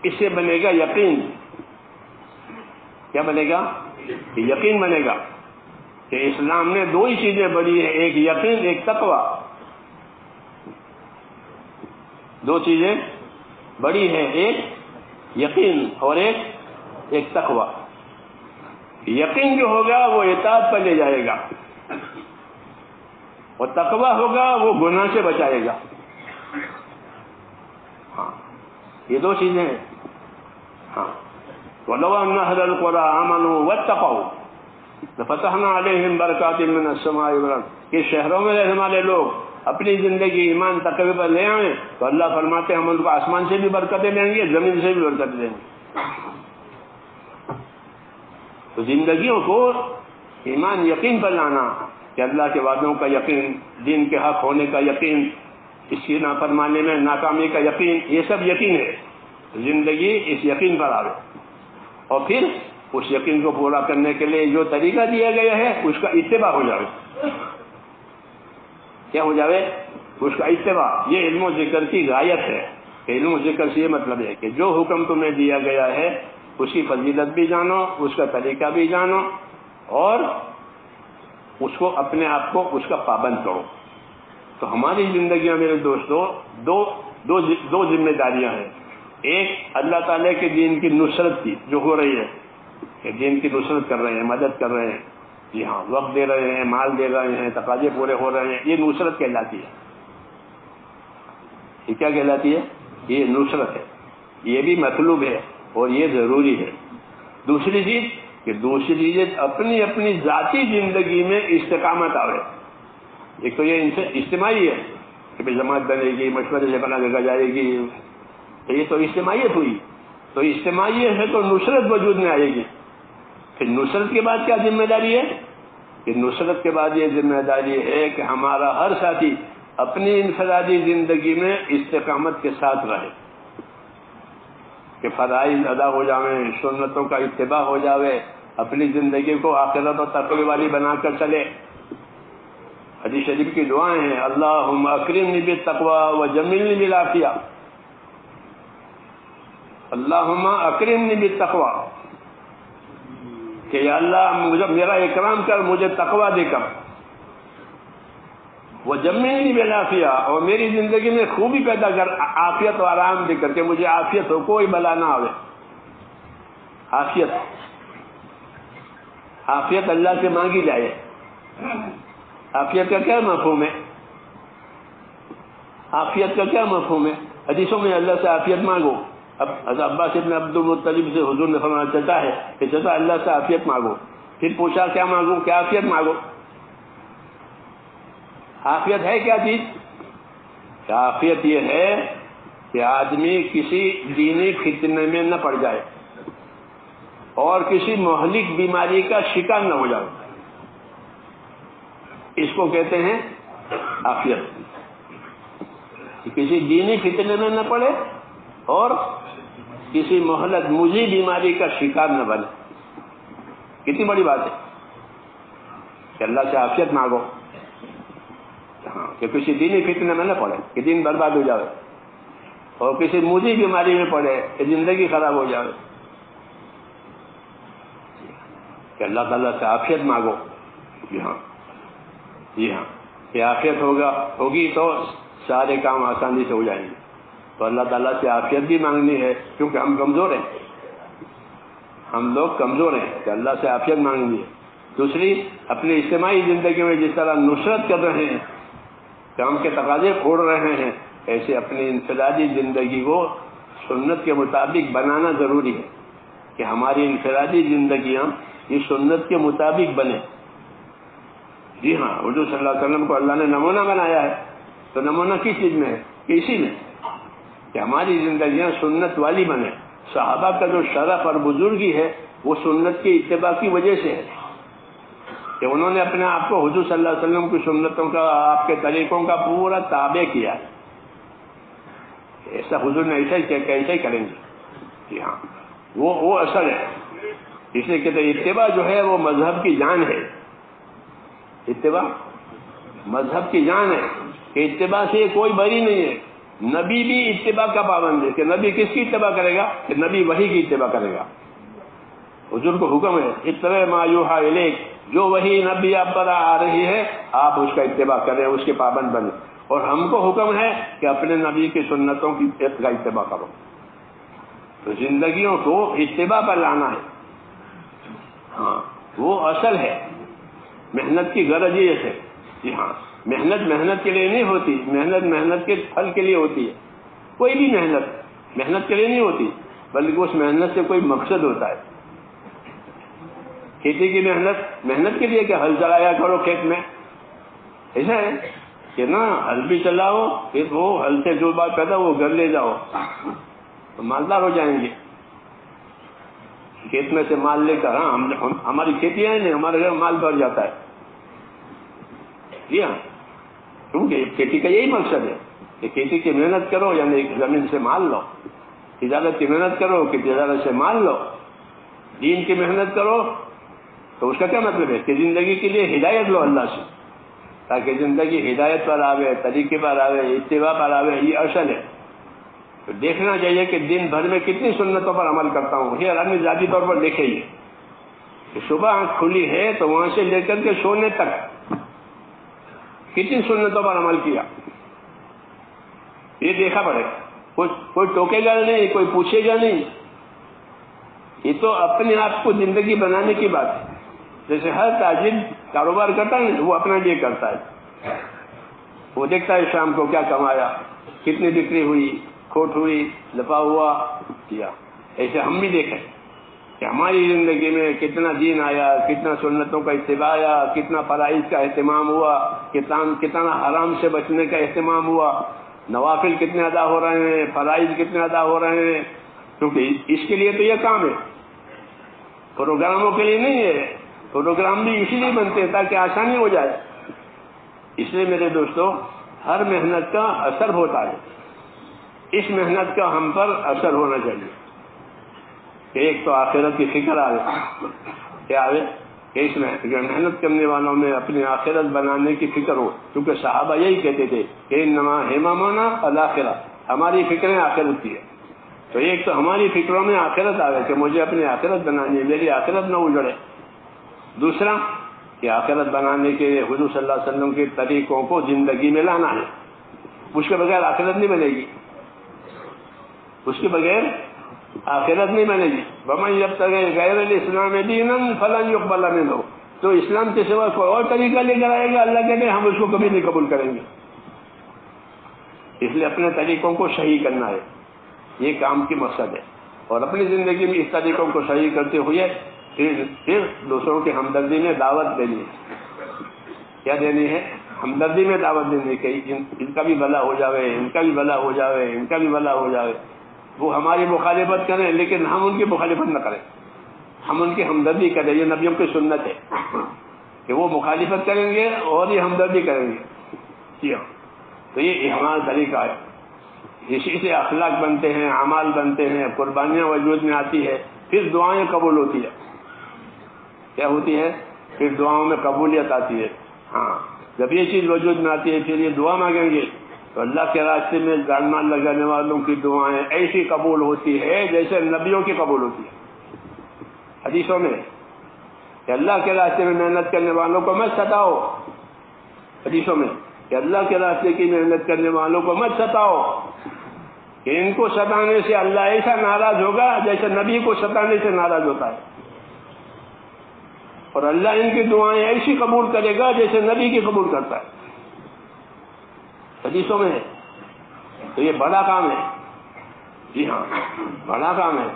اس سے بنے گا یقین. کیا بنے گا؟ یقین بنے گا کہ اسلام نے دو ہی چیزیں بڑی ہیں، ایک یقین، ایک تقوی. دو چیزیں بڑی ہیں، ایک یقین اور ایک تقوی. یقین جو ہوگا وہ اطاعت پر لے جائے گا، اور تقوی ہوگا وہ گناہ سے بچائے گا. ہاں، یہ دو چیزیں ہیں. ہاں، وَلَوْ أَنَّ أَهْلَ الْقُرَىٰ آمَنُوا وَاتَّقَوْا لَفَتَحْنَا عَلَيْهِمْ بَرَكَاتٍ مِّنَ السَّمَاءِ وَالْأَرْضِ. کہ شہروں میں رہنے والے لوگ اپنی زندگی ایمان تقوی پر لے آئیں تو اللہ فرماتے ہیں ہم ان کو آسمان سے بھی برکتیں دیں گے، زمین سے بھی برکتیں دیں گے. تو زندگیوں کو ایمان یقین پر لانا، کہ اللہ کے وعدوں کا یقین، دین کے حق ہونے کا یقین، اس کی نافرمانی میں ناکامی کا یقین، یہ سب یقین ہے. زندگی اس یقین پر آوے، اور پھر اس یقین کو پورا کرنے کے لیے جو طریقہ دیا گیا ہے اس کا اتباع ہو جائے. کیا ہو جائے؟ اس کا اتباع. یہ علم و ذکر کی غایت ہے. کہ علم و ذکر سے یہ مطلب ہے کہ جو حکم تمہیں دیا گیا ہے اس کی فضیلت بھی جانو، اس کا طریقہ بھی جانو، اور اس کو اپنے آپ کو اس کا پابند کرو. تو ہماری زندگی میں میرے دوستو دو ذمہ داریاں ہیں. ایک اللہ تعالیٰ کے دین کی نصرت کی جو ہو رہی ہے، کہ دین کی نصرت کر رہے ہیں، مدد کر رہے ہیں، جی ہاں، وقت دے رہے ہیں، مال دے رہے ہیں، تقاضے پورے ہو رہے ہیں، یہ نصرت کہلاتی ہے. یہ کیا کہلاتی ہے؟ یہ نصرت ہے. یہ بھی مطلوب ہے اور یہ ضروری ہے. دوسری چیز کہ اپنی اپنی ذاتی زندگی میں استقامت آئے. ایک تو یہ ان سے اجتماعی ہے کہ جماعت بنے گی، مشورے سے بنا جگہ جائے گی، تو یہ تو اجتماعیت ہوئی. تو اجتماعیت ہے تو نصرت وجود میں آئے گی. پھر نصرت کے بعد کیا ذمہ داری ہے؟ کہ نصرت کے بعد یہ ذمہ داری ہے کہ ہمارا ہر ساتھی اپنی انفرادی زندگی میں استقامت کے ساتھ رہے، کہ فرائض ادا ہو جاویں، سنتوں کا اتباع ہو جاوے، اپنی زندگی کو آخرت و تقوی والی بنا کر چلے. حدیث شریف کی دعائیں ہیں، اللہم اکرمنی بالتقوی وجملنی بالعافیہ. اللہم اکرمنی بالتقوی، کہ یا اللہ میرا اکرام کر، مجھے تقوی دے کر، وجملنی بالعافیہ، اور میری زندگی میں خوبی پیدا کر، عافیت و آرام دے کر، کہ مجھے عافیت ہو، کوئی بلا نہ آوے. عافیت اللہ سے مانگی جائے. عافیت کا کیا مفہوم ہے؟ عافیت کا کیا مفہوم ہے؟ حدیثوں میں اللہ سے عافیت مانگو. اب حضرت عباس ابن عبد المطلب سے حضور نے فرمایا چچا ہے کہ چچا اللہ سے عافیت مانگو. پھر پوچھا کیا مانگو؟ کیا عافیت مانگو. عافیت ہے کیا چیز؟ عافیت یہ ہے کہ آدمی کسی دینی فتنے میں نہ پڑ جائے اور کسی مہلک بیماری کا شکار نہ ہو جائے. اس کو کہتے ہیں عافیت. کسی دینی فتنے میں نہ پڑے اور کسی مہلک مزی بیماری کا شکار نہ بنے. کتنی بڑی بات ہے کہ اللہ سے عافیت مانگو، ہاں، کہ کسی دینی فتنے میں نہ پڑے کہ دین برباد ہو جائے، اور کسی مزی بیماری میں پڑے کہ زندگی خراب ہو جائے. کہ اللہ تعالیٰ سے عافیت مانگو. جی ہاں، یہ عافیت ہوگی تو سارے کام آسانی سے ہو جائیں گے. تو اللہ تعالیٰ سے عافیت بھی مانگنی ہے کیونکہ ہم کمزور ہیں، ہم لوگ کمزور ہیں، کہ اللہ سے عافیت مانگنی ہے. دوسری، اپنی اجتماعی زندگی میں جس طرح نصرت کر رہے ہیں، کام کے تقاضے پھوڑ رہے ہیں، ایسے اپنی انفرادی زندگی کو سنت کے مطابق بنانا ضروری ہے. کہ ہماری انفرادی زندگیاں یہ سنت کے مطابق بنے. جی ہاں، حضور صلی اللہ علیہ وسلم کو اللہ نے نمونہ بنایا ہے، تو نمونہ کس چیز میں ہے؟ کہ اسی میں کہ ہماری زندگیاں سنت والی بنے. صحابہ کا جو شرف اور بزرگی ہے وہ سنت کی اتباع کی وجہ سے ہے کہ انہوں نے اپنے آپ کو حضور صلی اللہ علیہ وسلم کی سنتوں کا، آپ کے طریقوں کا پورا تابع کیا. ایسا حضور نے ایسا ہی کریں گے. جی ہاں، وہ اصل ہے. اس لیے کہتے ہیں اتباع جو ہے وہ مذہب کی جان ہے. اتباع مذہب کی جان ہے کہ اتباع سے کوئی بری نہیں ہے. نبی بھی اتباع کا پابند ہے کہ نبی کس کی اتباع کرے گا؟ کہ نبی وحی کی اتباع کرے گا. حضور کو حکم ہے اتبع ما یوحی الیک، جو وحی نبی آپ پر آ رہی ہے آپ اس کا اتباع کریں، اس کے پابند بنیں. اور ہم کو حکم ہے کہ اپنے نبی کی سنتوں کی اتباع کرو. تو زندگیوں کو اتباع پر لانا ہے. ہاں، وہ اصل ہے. محنت کی غرض یہ ہے. جی ہاں، محنت کے لیے نہیں ہوتی، محنت کے پھل کے لیے ہوتی ہے. کوئی بھی محنت کے لیے نہیں ہوتی، بلکہ اس محنت سے کوئی مقصد ہوتا ہے. کھیتی کی محنت کے لیے کہ ہل چلایا کرو کھیت میں، ایسا ہے کہ نا ہل بھی چلاؤ، پھر وہ ہل سے جو بات پیدا وہ گھر لے جاؤ تو مالدار ہو جائیں گے. کھیت میں سے مال لے کر، ہاں ہماری کھیتی ہے نہیں، ہمارے گھر مال بڑھ جاتا ہے. جی ہاں، کیونکہ کھیتی کا یہی مقصد ہے کہ کھیتی کی محنت کرو یعنی زمین سے مال لو. تجارت کی محنت کرو کہ تجارت سے مال لو. دین کی محنت کرو تو اس کا کیا مطلب ہے کہ زندگی کے لیے ہدایت لو اللہ سے، تاکہ زندگی ہدایت پر آوے، طریقے پر آوے، اتباع پر آوے. یہ اصل ہے. تو دیکھنا چاہیے کہ دن بھر میں کتنی سنتوں پر عمل کرتا ہوں. یہ آدمی ذاتی طور پر دیکھے ہی کہ صبح آنکھ کھلی ہے تو وہاں سے لے کر کے سونے تک کتنی سنتوں پر عمل کیا، یہ دیکھا پڑے. کوئی ٹوکے گا نہیں، کوئی پوچھے گا نہیں. یہ تو اپنے آپ کو زندگی بنانے کی بات ہے. جیسے ہر تاجر کاروبار کرتا ہے وہ اپنا لیے کرتا ہے. وہ دیکھتا ہے شام کو کیا کمایا، کتنی بکری ہوئی، کھوٹ ہوئی، نفع ہوا کیا. ایسے ہم بھی دیکھیں کہ ہماری زندگی میں کتنا دین آیا، کتنا سنتوں کا اتباع آیا، کتنا فرائض کا اہتمام ہوا، کتنا حرام سے بچنے کا اہتمام ہوا، نوافل کتنے ادا ہو رہے ہیں، فرائض کتنے ادا ہو رہے ہیں. کیونکہ اس کے لیے تو یہ کام ہے، پروگراموں کے لیے نہیں ہے. پروگرام بھی اسی لیے بنتے ہیں تاکہ آسانی ہو جائے. اس لیے میرے دوستو ہر محنت کا اثر ہوتا ہے. اس محنت کا ہم پر اثر ہونا چاہیے کہ ایک تو آخرت کی فکر آئے. کیا آئے کہ اس میں محنت کرنے والوں میں اپنی آخرت بنانے کی فکر ہو. کیونکہ صحابہ یہی کہتے تھے کہ انما ہممنا الاخرہ، ہماری فکریں آخرت کی ہے. تو ایک تو ہماری فکروں میں آخرت آئے کہ مجھے اپنی آخرت بنانی ہے، میری آخرت نہ اجڑے. دوسرا کہ آخرت بنانے کے حضور صلی اللہ علیہ وسلم کے طریقوں کو زندگی میں لانا ہے. اس کے بغیر آخرت نہیں بنے گی، اس کے بغیر آخرت نہیں بنے گی. ومن یبتغی غیر الاسلام دینا فلن یقبل منہ، تو اسلام کے سوا کوئی اور طریقہ لے کر آئے گا اللہ کہتے ہیں ہم اس کو کبھی نہیں قبول کریں گے. اس لیے اپنے طریقوں کو صحیح کرنا ہے، یہ کام کی مقصد ہے. اور اپنی زندگی میں اس طریقوں کو صحیح کرتے ہوئے پھر دوسروں کی ہمدردی میں دعوت دینی ہے. کیا دینی ہے؟ ہمدردی میں دعوت دینی ہے کہ ان کا بھی بھلا ہو جاوے، ان کا بھی بھلا ہو جاوے، ان کا بھی بھلا ہو جاوے. وہ ہماری مخالفت کریں لیکن ہم ان کی مخالفت نہ کریں، ہم ان کی ہمدردی کریں. یہ نبیوں کی سنت ہے کہ وہ مخالفت کریں گے اور یہ ہمدردی کریں گے. جی ہاں، تو یہ ہمارا طریقہ ہے. اسی سے اخلاق بنتے ہیں، اعمال بنتے ہیں، قربانیاں وجود میں آتی ہے، پھر دعائیں قبول ہوتی ہے. کیا ہوتی ہے؟ پھر دعاؤں میں قبولیت آتی ہے. ہاں، جب یہ چیز وجود میں آتی ہے پھر یہ دعا مانگیں گے تو اللہ کے راستے میں جان مال لگانے والوں کی دعائیں ایسی قبول ہوتی ہے جیسے نبیوں کی قبول ہوتی ہے. حدیثوں میں کہ اللہ کے راستے میں محنت کرنے والوں کو مت ستاؤ. حدیثوں میں کہ اللہ کے راستے کی محنت کرنے والوں کو مت ستاؤ کہ ان کو ستانے سے اللہ ایسا ناراض ہوگا جیسے نبی کو ستانے سے ناراض ہوتا ہے، اور اللہ ان کی دعائیں ایسی قبول کرے گا جیسے نبی کی قبول کرتا ہے. حدیثوں میں ہے. تو یہ بڑا کام ہے. جی ہاں، بڑا کام ہے.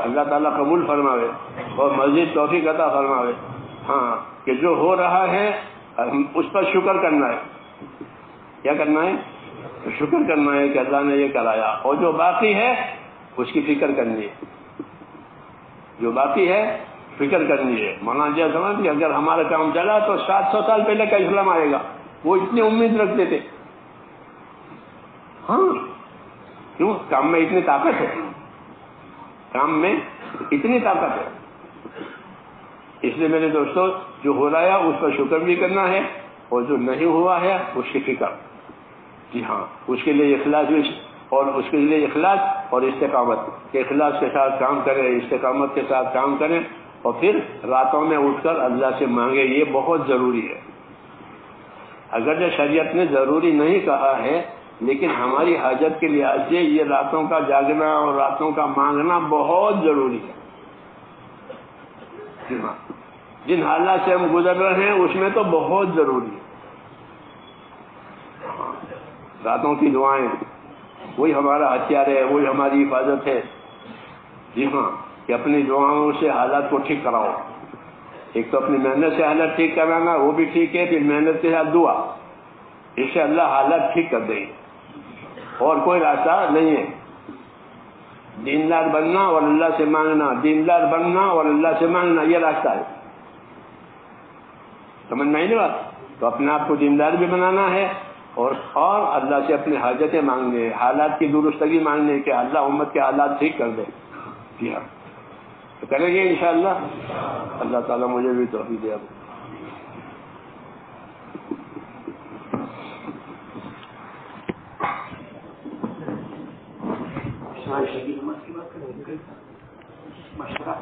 اللہ تعالیٰ قبول فرماوے اور مزید توفیق عطا فرماوے. ہاں، کہ جو ہو رہا ہے اس پر شکر کرنا ہے. کیا کرنا ہے؟ شکر کرنا ہے کہ اللہ نے یہ کرایا. اور جو باقی ہے اس کی فکر کرنی ہے. جو باقی ہے فکر کرنی ہے. مولانا جی سمجھ کہ اگر ہمارا کام چلا تو 700 سال پہلے کا اسلام آئے گا. وہ اتنی امید رکھتے تھے. ہاں کیوں؟ کام میں اتنی طاقت ہے. کام میں اتنی طاقت ہے. اس لیے میرے دوستوں جو ہو رہا ہے اس پر شکر بھی کرنا ہے اور جو نہیں ہوا ہے اس کی فکر. جی ہاں اس کے لیے اخلاص بھی اور اس کے لیے اخلاص اور استقامت کہ اخلاص کے ساتھ کام کریں, استقامت کے ساتھ کام کریں اور پھر راتوں میں اٹھ کر اللہ سے مانگے. یہ بہت ضروری ہے. اگرچہ شریعت نے ضروری نہیں کہا ہے لیکن ہماری حاجت کے لحاظ سے یہ راتوں کا جاگنا اور راتوں کا مانگنا بہت ضروری ہے. جی ہاں جن حالات سے ہم گزر رہے ہیں اس میں تو بہت ضروری ہے. راتوں کی دعائیں وہی ہمارا ہتھیار ہے, وہی ہماری حفاظت ہے. جی ہاں کہ اپنی دعاؤں سے حالات کو ٹھیک کراؤ. ایک تو اپنی محنت سے حالات ٹھیک کرانا وہ بھی ٹھیک ہے, پھر محنت کے ساتھ دعا, اس سے اللہ حالات ٹھیک کر دے گی. اور کوئی راستہ نہیں ہے. دیندار بننا اور اللہ سے مانگنا, دیندار بننا اور اللہ سے مانگنا, یہ راستہ ہے. سمجھ میں نہیں بات؟ تو اپنے آپ کو دیندار بھی بنانا ہے اور اللہ سے اپنی حاجتیں مانگنے, حالات کی درستگی مانگنے کہ اللہ امت کے حالات ٹھیک کر دے. جی ہاں تو کریں گے انشاءاللہ. اللہ تعالیٰ مجھے بھی توفیق دے. مشورہ